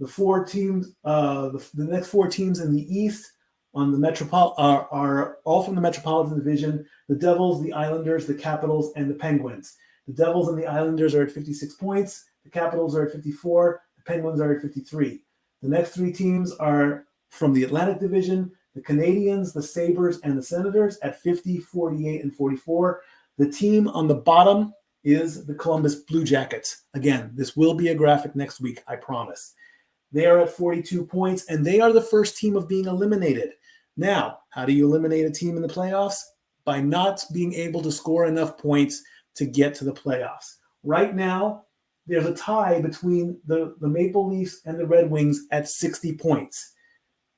the 4 teams, the next 4 teams in the East on the are all from the Metropolitan Division: the Devils, the Islanders, the Capitals, and the Penguins. The Devils and the Islanders are at 56 points. The Capitals are at 54. The Penguins are at 53. The next 3 teams are from the Atlantic Division: the Canadiens, the Sabres, and the Senators at 50, 48, and 44. The team on the bottom is the Columbus Blue Jackets. Again, this will be a graphic next week, I promise. They are at 42 points, and they are the first team of being eliminated. Now, how do you eliminate a team in the playoffs? By not being able to score enough points to get to the playoffs. Right now, there's a tie between the Maple Leafs and the Red Wings at 60 points.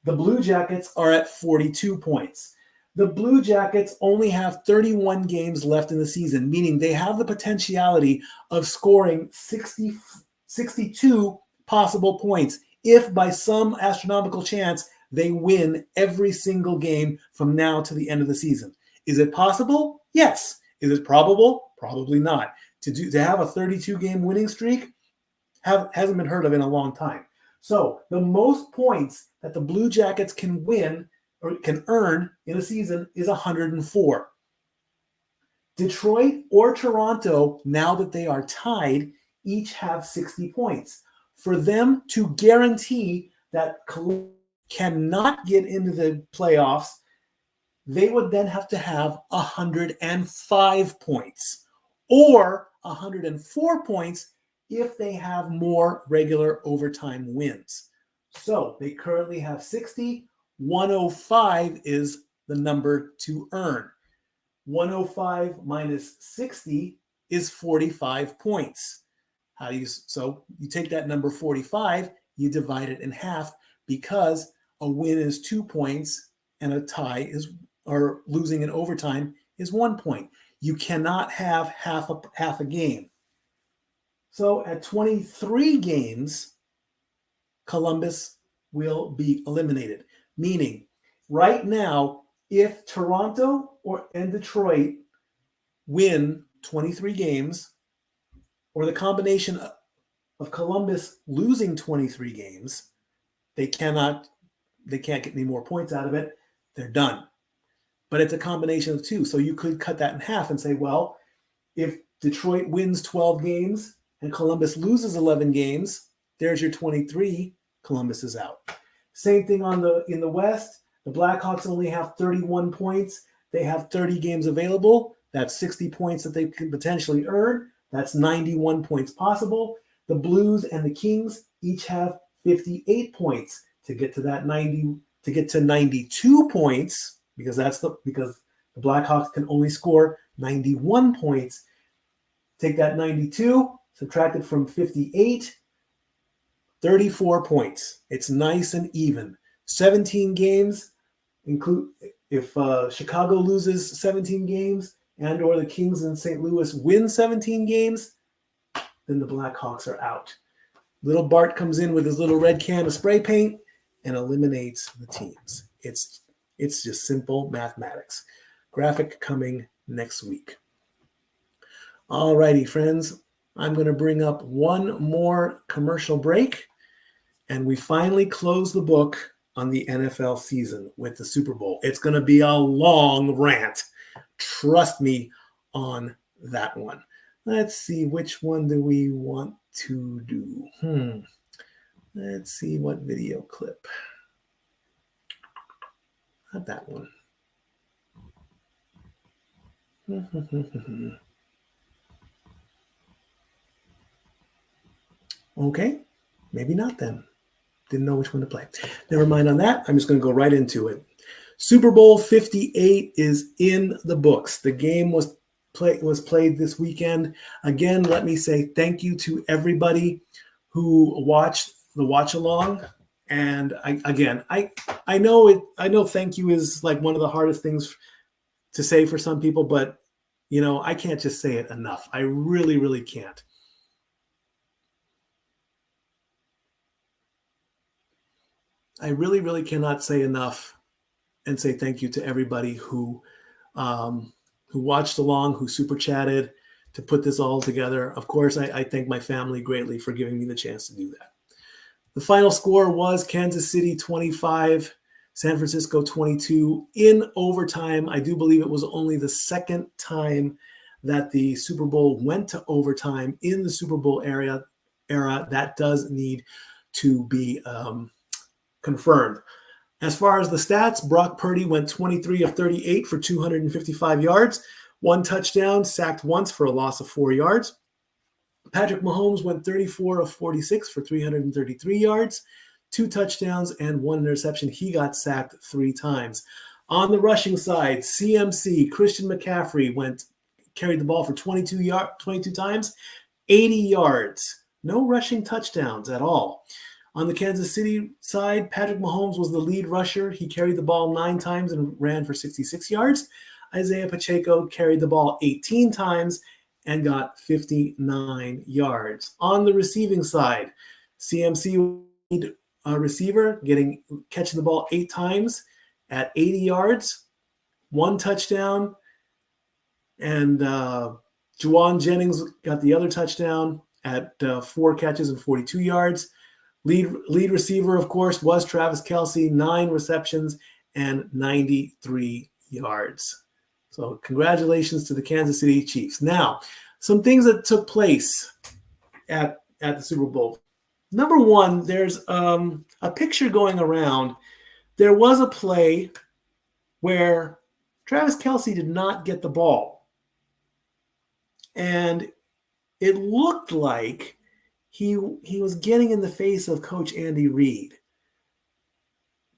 The Blue Jackets are at 42 points. The Blue Jackets only have 31 games left in the season, meaning they have the potentiality of scoring 62 possible points if by some astronomical chance they win every single game from now to the end of the season. Is it possible? Yes. Is it probable? Probably not. To have a 32-game winning streak hasn't been heard of in a long time. So the most points that the Blue Jackets can win or can earn in a season is 104. Detroit or Toronto, now that they are tied, each have 60 points. For them to guarantee that Columbus cannot get into the playoffs, they would then have to have 105 points or 104 points if they have more regular overtime wins. So they currently have 60. 105 is the number to earn. 105 minus 60 is 45 points. So you take that number 45, you divide it in half, because a win is 2 points and a tie or losing in overtime is 1 point. You cannot have half a game. So at 23 games, Columbus will be eliminated. Meaning, right now, if Toronto and Detroit win 23 games, or the combination of Columbus losing 23 games, they can't get any more points out of it. They're done. But it's a combination of 2. So you could cut that in half and say, well, if Detroit wins 12 games and Columbus loses 11 games, there's your 23. Columbus is out. Same thing in the West. The Blackhawks only have 31 points. They have 30 games available. That's 60 points that they can potentially earn. That's 91 points possible. The Blues and the Kings each have 58 points. to get to that 90, to get to 92 points, because the Blackhawks can only score 91 points. Take that 92, subtract it from 58, 34 points. It's nice and even. 17 games, include if Chicago loses 17 games and or the Kings and St. Louis win 17 games, then the Blackhawks are out. Little Bart comes in with his little red can of spray paint and eliminates the teams. It's just simple mathematics. Graphic coming next week. All righty, friends. I'm going to bring up one more commercial break, and we finally close the book on the NFL season with the Super Bowl. It's going to be a long rant. Trust me on that one. Let's see, which one do we want to do? Let's see what video clip. Not that one. Okay, maybe not then. Didn't know which one to play. Never mind on that. I'm just going to go right into it. Super Bowl 58 is in the books. The game was played this weekend. Again, let me say thank you to everybody who watched the watch along. And I know thank you is like one of the hardest things to say for some people, but I can't just say it enough. I really, really can't. I really, really cannot say enough and say thank you to everybody who watched along, who super chatted to put this all together. Of course, I thank my family greatly for giving me the chance to do that. The final score was Kansas City 25, San Francisco 22 in overtime. I do believe it was only the second time that the Super Bowl went to overtime in the Super Bowl era. That does need to be confirmed. As far as the stats, Brock Purdy went 23 of 38 for 255 yards, 1 touchdown, sacked once for a loss of 4 yards. Patrick Mahomes went 34 of 46 for 333 yards, 2 touchdowns, and 1 interception. He got sacked 3 times. On the rushing side, CMC, Christian McCaffrey, carried the ball for 22 times, 80 yards. No rushing touchdowns at all. On the Kansas City side, Patrick Mahomes was the lead rusher. He carried the ball 9 times and ran for 66 yards. Isaiah Pacheco carried the ball 18 times and got 59 yards. On the receiving side, CMC lead receiver, catching the ball 8 times at 80 yards, 1 touchdown, and Juwan Jennings got the other touchdown at 4 catches and 42 yards. Lead receiver, of course, was Travis Kelce, 9 receptions and 93 yards. So congratulations to the Kansas City Chiefs. Now, some things that took place at the Super Bowl. Number one, there's a picture going around. There was a play where Travis Kelce did not get the ball. And it looked like he was getting in the face of Coach Andy Reid.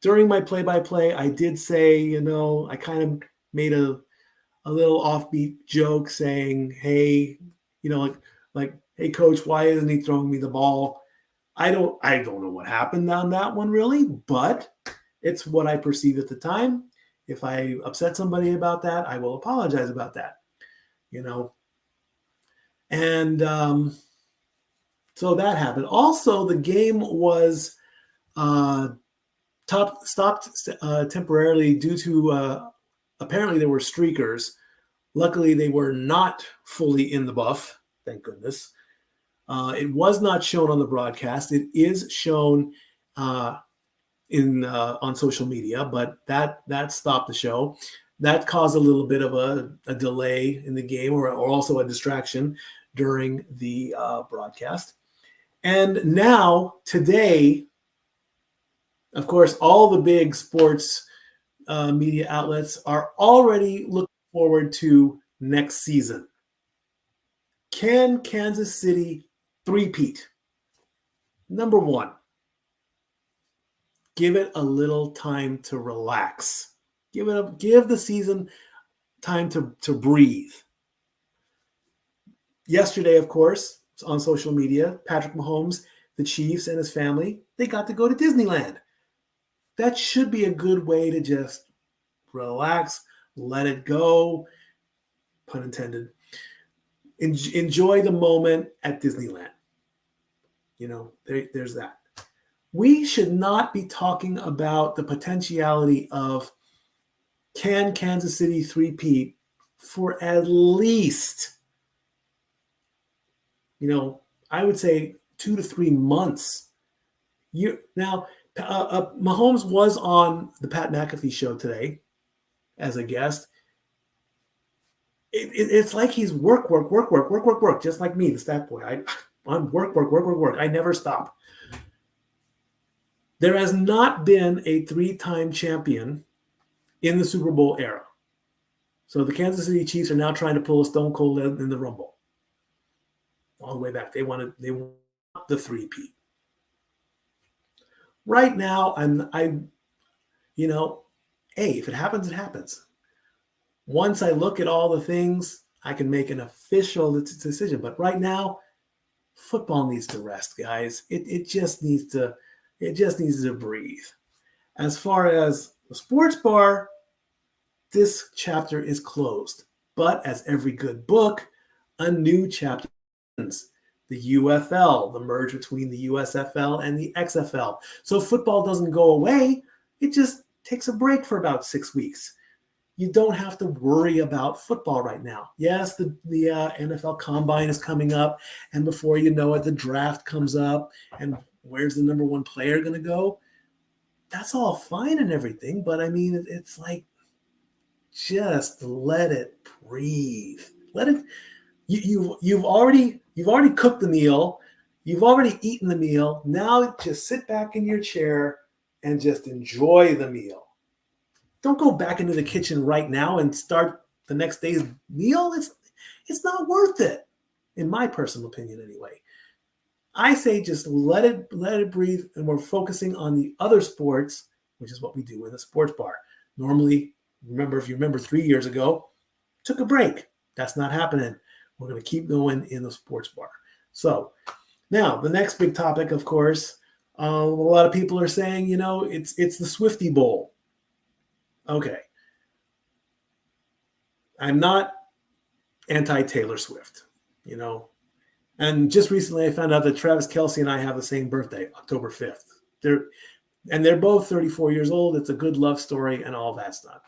During my play-by-play, I did say, I kind of made a little offbeat joke saying, hey, hey, Coach, why isn't he throwing me the ball? I don't know what happened on that one really, but it's what I perceived at the time. If I upset somebody about that, I will apologize about that, And so that happened. Also, the game was stopped temporarily due to apparently there were streakers. Luckily, they were not fully in the buff. Thank goodness. It was not shown on the broadcast. It is shown on social media, but that stopped the show. That caused a little bit of a delay in the game, or also a distraction during the broadcast. And now, today, of course, all the big sports media outlets are already looking forward to next season. Can Kansas City three-peat? Number one, give it a little time to relax. Give the season time to breathe. Yesterday, of course, on social media, Patrick Mahomes, the Chiefs, and his family, they got to go to Disneyland. That should be a good way to just relax, let it go, pun intended. Enjoy the moment at Disneyland. There's that. We should not be talking about the potentiality of can Kansas City three-peat for at least, I would say 2 to 3 months. Mahomes was on the Pat McAfee show today as a guest. It's like he's work, just like me, the stat boy. I'm work. I never stop. There has not been a 3-time champion in the Super Bowl era. So the Kansas City Chiefs are now trying to pull a Stone Cold in the Rumble. All the way back. They want the 3-peat. Right now, if it happens, it happens. Once I look at all the things, I can make an official decision. But right now, football needs to rest, guys. It just needs to breathe. As far as the sports bar, this chapter is closed. But as every good book, a new chapter begins. The UFL, the merge between the USFL and the XFL. So football doesn't go away. It just takes a break for about 6 weeks. You don't have to worry about football right now. Yes, the NFL Combine is coming up, and before you know it, the draft comes up, and where's the number one player going to go? That's all fine and everything, but I mean, it's like, just let it breathe. Let it. You've already cooked the meal. You've already eaten the meal. Now just sit back in your chair and just enjoy the meal. Don't go back into the kitchen right now and start the next day's meal. It's not worth it, in my personal opinion anyway. I say just let it breathe, and we're focusing on the other sports, which is what we do in the sports bar. Normally, if you remember 3 years ago, took a break. That's not happening. We're going to keep going in the sports bar. So now the next big topic, of course, a lot of people are saying, it's the Swiftie Bowl. Okay. I'm not anti-Taylor Swift, And just recently I found out that Travis Kelce and I have the same birthday, October 5th. They're both 34 years old. It's a good love story and all that stuff,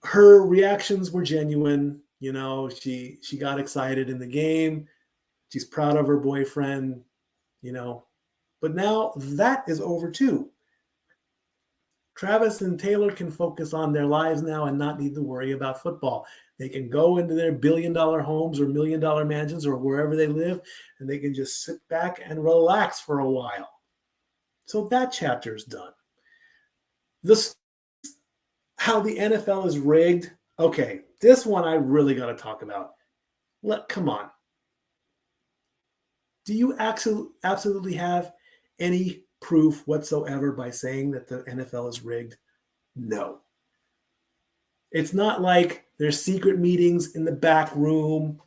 Her reactions were genuine. She got excited in the game. She's proud of her boyfriend, But now that is over too. Travis and Taylor can focus on their lives now and not need to worry about football. They can go into their $1 billion homes or $1 million mansions or wherever they live, and they can just sit back and relax for a while. So that chapter is done. How the NFL is rigged. Okay, this one I really got to talk about. Come on. Do you absolutely have any proof whatsoever by saying that the NFL is rigged? No. It's not like there's secret meetings in the back room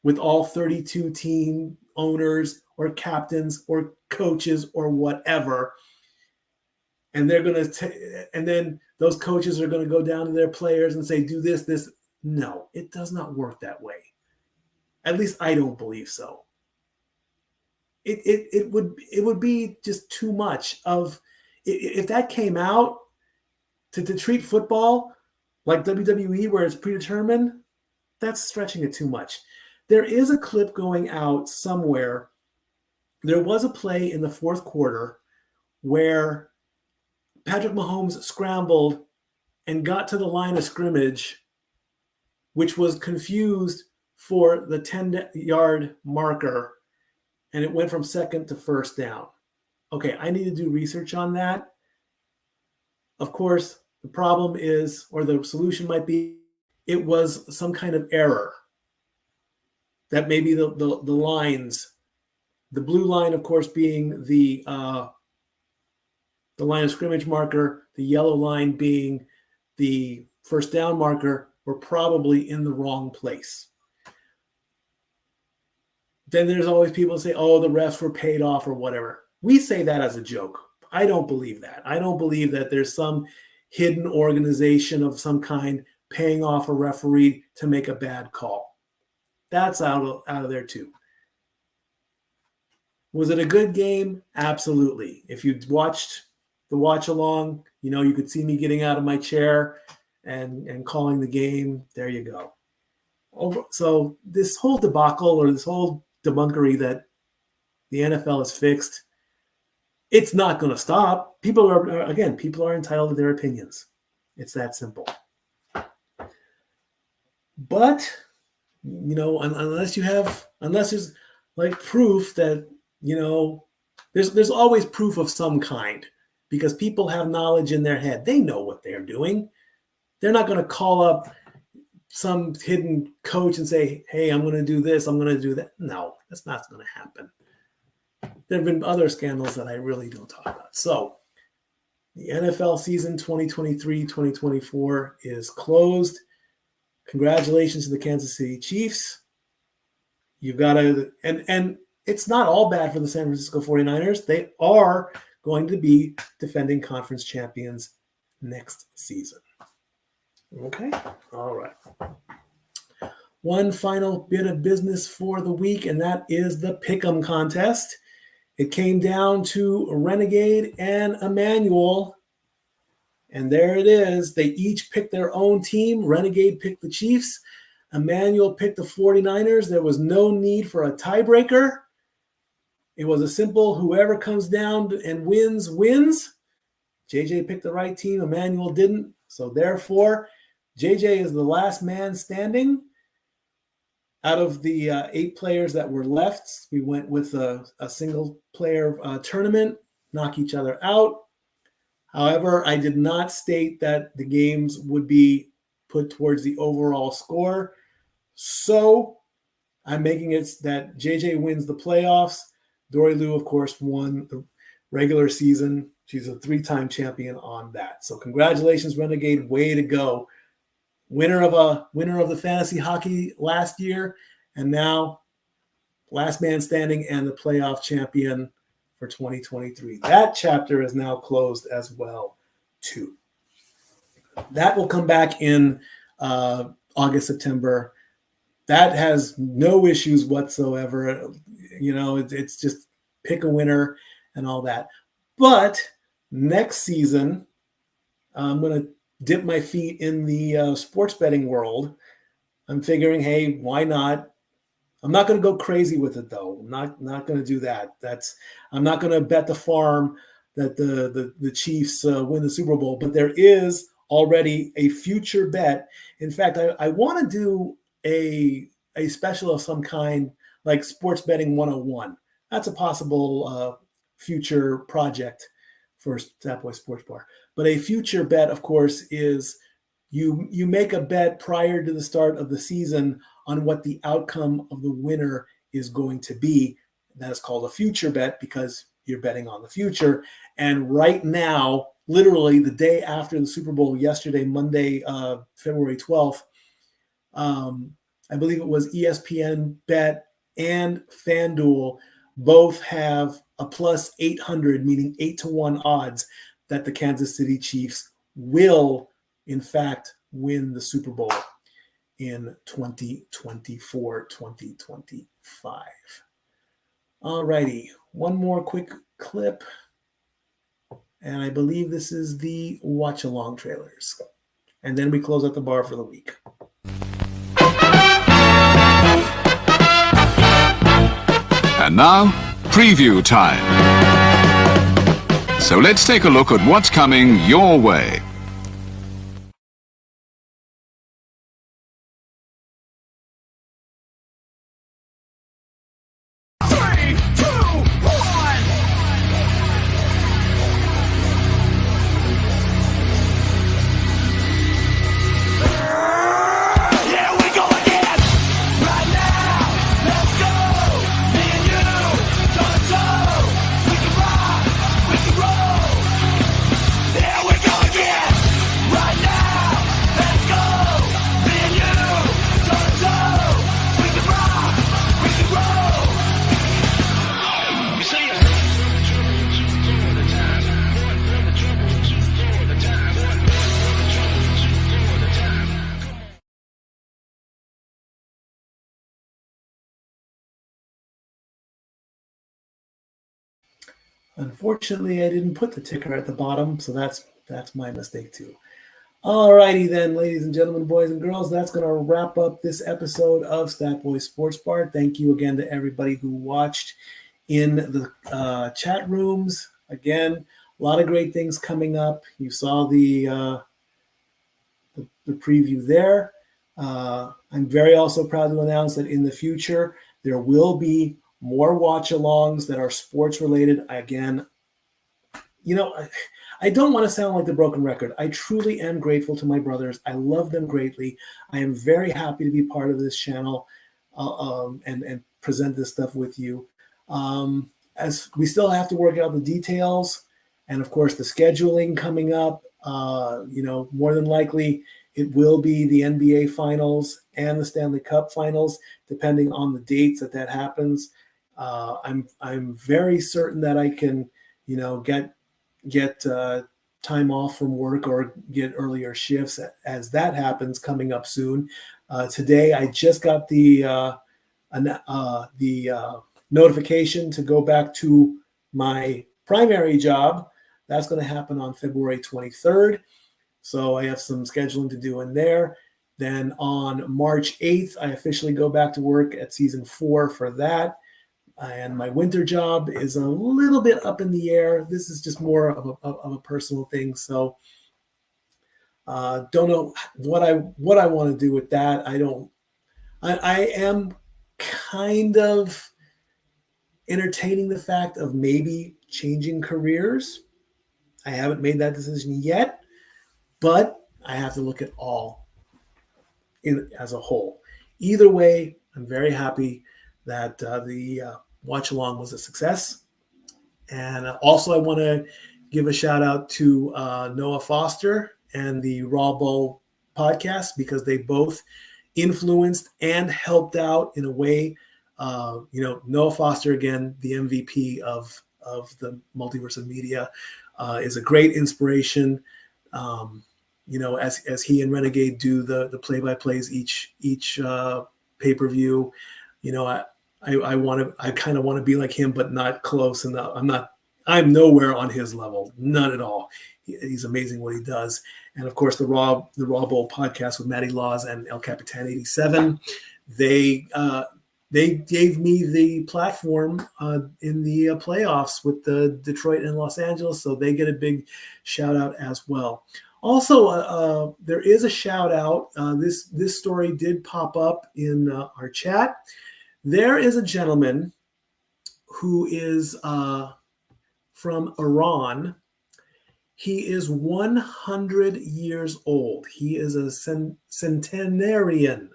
with all 32 team owners or captains or coaches or whatever. And they're going to, and then those coaches are going to go down to their players and say, do this. No, it does not work that way. At least I don't believe so. It would be just too much of, if that came out to treat football like WWE where it's predetermined, that's stretching it too much. There is a clip going out somewhere. There was a play in the fourth quarter where Patrick Mahomes scrambled and got to the line of scrimmage, which was confused for the 10-yard marker, and it went from second to first down. Okay, I need to do research on that. Of course, the problem is, or the solution might be, it was some kind of error. That maybe the lines The blue line, of course, being the line of scrimmage marker, the yellow line being the first down marker, were probably in the wrong place. Then there's always people say, oh, the refs were paid off or whatever. We say that as a joke. I don't believe that. I don't believe that there's some hidden organization of some kind paying off a referee to make a bad call. That's out of there too. Was it a good game? Absolutely. If you watched the watch along, you could see me getting out of my chair and calling the game. There you go. So this whole debacle or this whole debunkery that the NFL is fixed, it's not going to stop. People are entitled to their opinions. It's that simple. But, unless there's like proof that, there's always proof of some kind because people have knowledge in their head. They know what they're doing. They're not going to call up some hidden coach and say, hey, I'm going to do this, I'm going to do that. No, that's not going to happen. There have been other scandals that I really don't talk about. So the NFL season 2023-2024 is closed. Congratulations to the Kansas City Chiefs. You've got to, and it's not all bad for the San Francisco 49ers. They are going to be defending conference champions next season. Okay, all right. One final bit of business for the week, and that is the Pick'em contest. It came down to Renegade and Emmanuel, and there it is. They each picked their own team. Renegade picked the Chiefs. Emmanuel picked the 49ers. There was no need for a tiebreaker. It was a simple whoever comes down and wins, wins. JJ picked the right team. Emmanuel didn't. So therefore, JJ is the last man standing. Out of the 8 players that were left, we went with a single player tournament, knock each other out. However, I did not state that the games would be put towards the overall score. So I'm making it that JJ wins the playoffs. Dory Lou, of course, won the regular season. She's a 3-time champion on that. So congratulations, Renegade. Way to go. Winner of the fantasy hockey last year, and now last man standing and the playoff champion for 2023. That chapter is now closed as well, too. That will come back in August, September. That has no issues whatsoever. It's just pick a winner and all that. But next season, I'm going to dip my feet in the sports betting world. I'm figuring, hey, why not? I'm not going to go crazy with it, though. I'm not going to do that. I'm not going to bet the farm that the Chiefs win the Super Bowl. But there is already a future bet. In fact, I want to do a special of some kind, like Sports Betting 101. That's a possible future project for Stat Boy Sports Bar. But a future bet, of course, is you make a bet prior to the start of the season on what the outcome of the winner is going to be. That is called a future bet because you're betting on the future. And right now, literally the day after the Super Bowl, yesterday, Monday, February 12th, I believe it was ESPN Bet and FanDuel both have a plus 800, meaning 8-1 odds that the Kansas City Chiefs will, in fact, win the Super Bowl in 2024, 2025. All righty, one more quick clip. And I believe this is the watch-along trailers. And then we close out the bar for the week. And now, preview time. So let's take a look at what's coming your way. Right now, let's go. Me and you, Unfortunately, I didn't put the ticker at the bottom, so that's my mistake too. All righty then, ladies and gentlemen, boys and girls, that's going to wrap up this episode of Stat Boy Sports Bar. Thank you again to everybody who watched in the chat rooms. Again, a lot of great things coming up. You saw the preview there. I'm very also proud to announce that in the future, there will be more watch-alongs that are sports-related. Again, I don't want to sound like the broken record. I truly am grateful to my brothers. I love them greatly. I am very happy to be part of this channel and present this stuff with you. As we still have to work out the details and, of course, the scheduling coming up. More than likely, it will be the NBA Finals and the Stanley Cup Finals, depending on the dates that happens. I'm very certain that I can, get time off from work or get earlier shifts as that happens coming up soon. Today, I just got the notification to go back to my primary job. That's going to happen on February 23rd. So I have some scheduling to do in there. Then on March 8th, I officially go back to work at season 4 for that. And my winter job is a little bit up in the air. This is just more of a personal thing. So don't know what I want to do with that. I am kind of entertaining the fact of maybe changing careers. I haven't made that decision yet, but I have to look at all as a whole. Either way, I'm very happy that the watch along was a success. And also I want to give a shout out to Noah Foster and the Raw Bowl podcast, because they both influenced and helped out in a way. Noah Foster, again, the MVP of the multiverse of media, is a great inspiration. As he and Renegade do the play-by-plays each pay-per-view, I kind of want to be like him, but not close enough. I'm nowhere on his level, none at all. He's amazing what he does. And of course, the Raw Bowl podcast with Matty Laws and El Capitan 87, they gave me the platform in the playoffs with the Detroit and Los Angeles, so they get a big shout out as well. Also, there is a shout out. This story did pop up in our chat. There is a gentleman who is from Iran. He is 100 years old. He is a centenarian.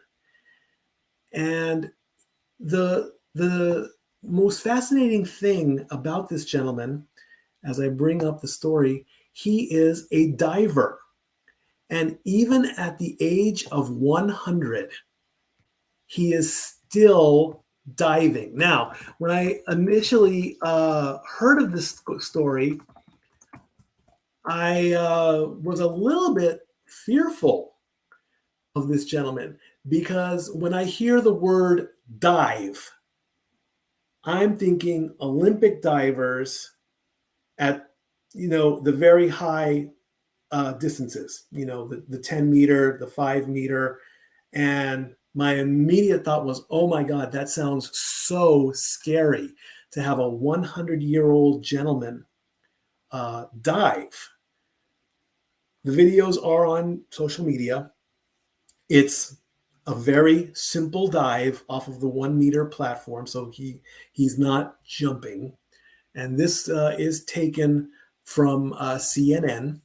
And the most fascinating thing about this gentleman, as I bring up the story, he is a diver. And even at the age of 100, he is still diving. Now, when I initially heard of this story, I was a little bit fearful of this gentleman, because when I hear the word dive, I'm thinking Olympic divers at, the very high distances, the 10 meter, the 5 meter. And my immediate thought was, oh my God, that sounds so scary to have a 100-year-old gentleman dive. The videos are on social media. It's a very simple dive off of the 1 meter platform, so he's not jumping. And this is taken from CNN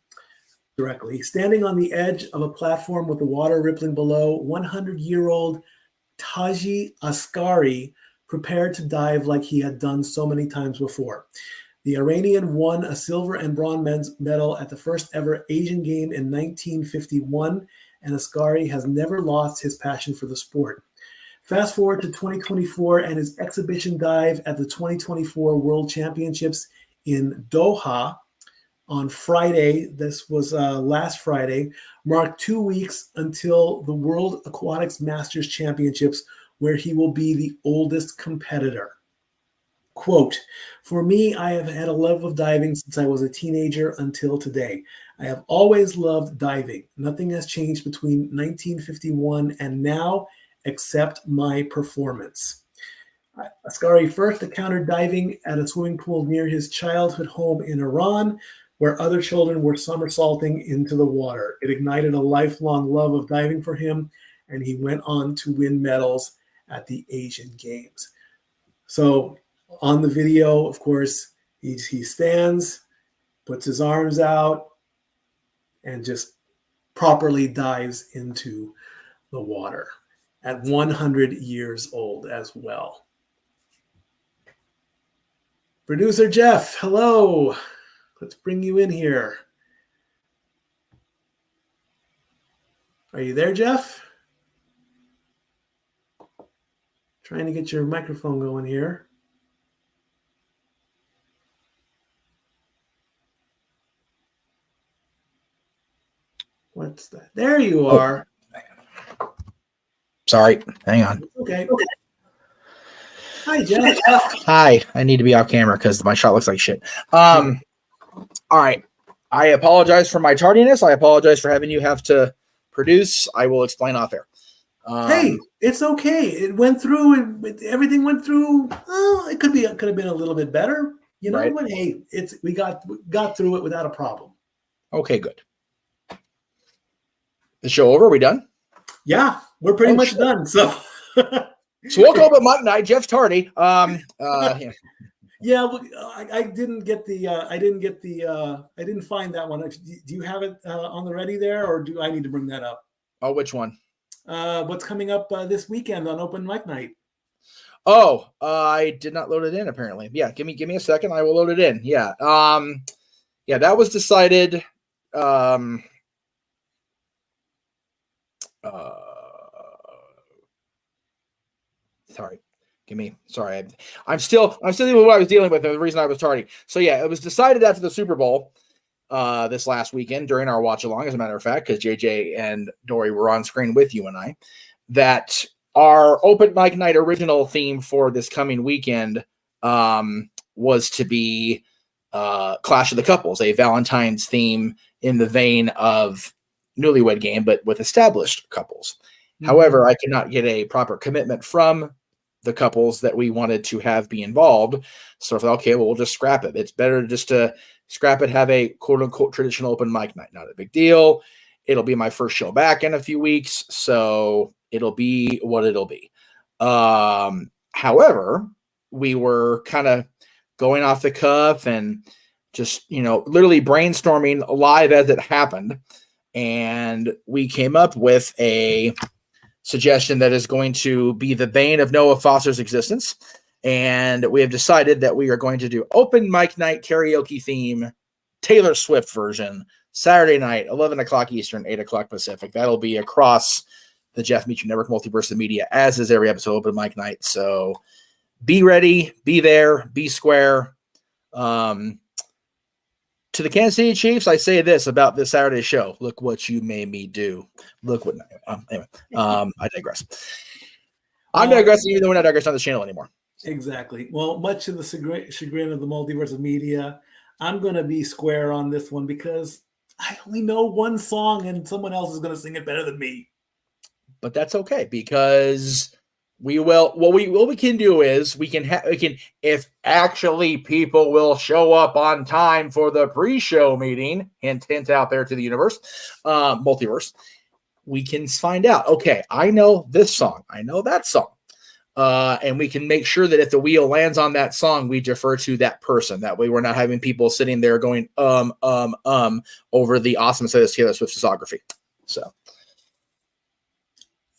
directly. Standing on the edge of a platform with the water rippling below, 100-year-old Taji Askari prepared to dive like he had done so many times before. The Iranian won a silver and bronze medal at the first ever Asian game in 1951, and Askari has never lost his passion for the sport. Fast forward to 2024 and his exhibition dive at the 2024 World Championships in Doha on Friday. This was last Friday, marked 2 weeks until the World Aquatics Masters Championships, where he will be the oldest competitor. Quote, "For me, I have had a love of diving since I was a teenager until today. I have always loved diving. Nothing has changed between 1951 and now except my performance." Asghari first encountered diving at a swimming pool near his childhood home in Iran, where other children were somersaulting into the water. It ignited a lifelong love of diving for him, and he went on to win medals at the Asian Games. So on the video, of course, he stands, puts his arms out, and just properly dives into the water at 100 years old as well. Producer Jeff, hello. Let's bring you in here. Are you there, Jeff? Trying to get your microphone going here. What's that? There you are. Sorry, hang on. Okay. Hi, Jeff. Hi, I need to be off camera because my shot looks like shit. All right. I apologize for my tardiness. I apologize for having you have to produce. I will explain off air. Hey, it's okay. It went through. Everything went through. Oh, it could have been a little bit better. You know what? Hey, we got through it without a problem. Okay, good. The show over? Are we done? Yeah, we're pretty much done. So we'll go with Mike Knight, Jeff Tardy. Yeah, I didn't get the. I didn't find that one. Do you have it on the ready there, or do I need to bring that up? Oh, which one? What's coming up this weekend on Open Mic Night? Oh, I did not load it in. Apparently, yeah. Give me a second. I will load it in. Yeah. Yeah, that was decided. Sorry. I'm still dealing with what I was dealing with. The reason I was tardy. So yeah, it was decided after the Super Bowl this last weekend during our watch along, as a matter of fact, because JJ and Dory were on screen with you and I, that our Open Mic Night original theme for this coming weekend was to be Clash of the Couples, a Valentine's theme in the vein of Newlywed Game, but with established couples. Mm-hmm. However, I could not get a proper commitment from the couples that we wanted to have be involved. So I thought, okay, well, we'll just scrap it. It's better just to scrap it, have a quote unquote traditional open mic night. Not a big deal. It'll be my first show back in a few weeks. So it'll be what it'll be. However, we were kind of going off the cuff and just, literally brainstorming live as it happened. And we came up with a suggestion that is going to be the bane of Noah Foster's existence. And we have decided that we are going to do Open Mic Night karaoke theme, Taylor Swift version, Saturday night, 11 o'clock Eastern, 8 o'clock Pacific. That'll be across the Jeff Meacham Network Multiverse of Media, as is every episode of Open Mic Night. So be ready, be there, be square. To the Kansas City Chiefs, I say this about this Saturday show. Look what you made me do. Look what anyway, I digress. I'm digressing, even though we're not digressing on this channel anymore. Exactly. Well, much to the chagrin of the Multiverse of Media, I'm going to be square on this one because I only know one song and someone else is going to sing it better than me. But that's okay, because we will. What we can do is we can if actually people will show up on time for the pre-show meeting. Hint out there to the universe, multiverse. We can find out. Okay, I know this song. I know that song, and we can make sure that if the wheel lands on that song, we defer to that person. That way, we're not having people sitting there going over the awesome set of Taylor Swift's discography. So.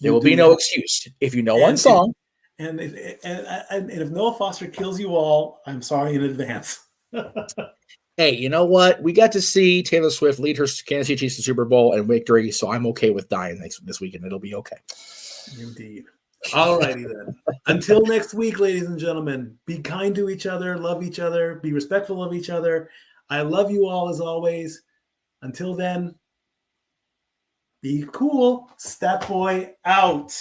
There will be no excuse if you know one song. And if Noah Foster kills you all, I'm sorry in advance. Hey, you know what? We got to see Taylor Swift lead her Kansas City Chiefs to Super Bowl and victory, so I'm okay with dying this weekend. It'll be okay. Indeed. All righty then. Until next week, ladies and gentlemen, be kind to each other, love each other, be respectful of each other. I love you all as always. Until then, be cool. Stat Boy out.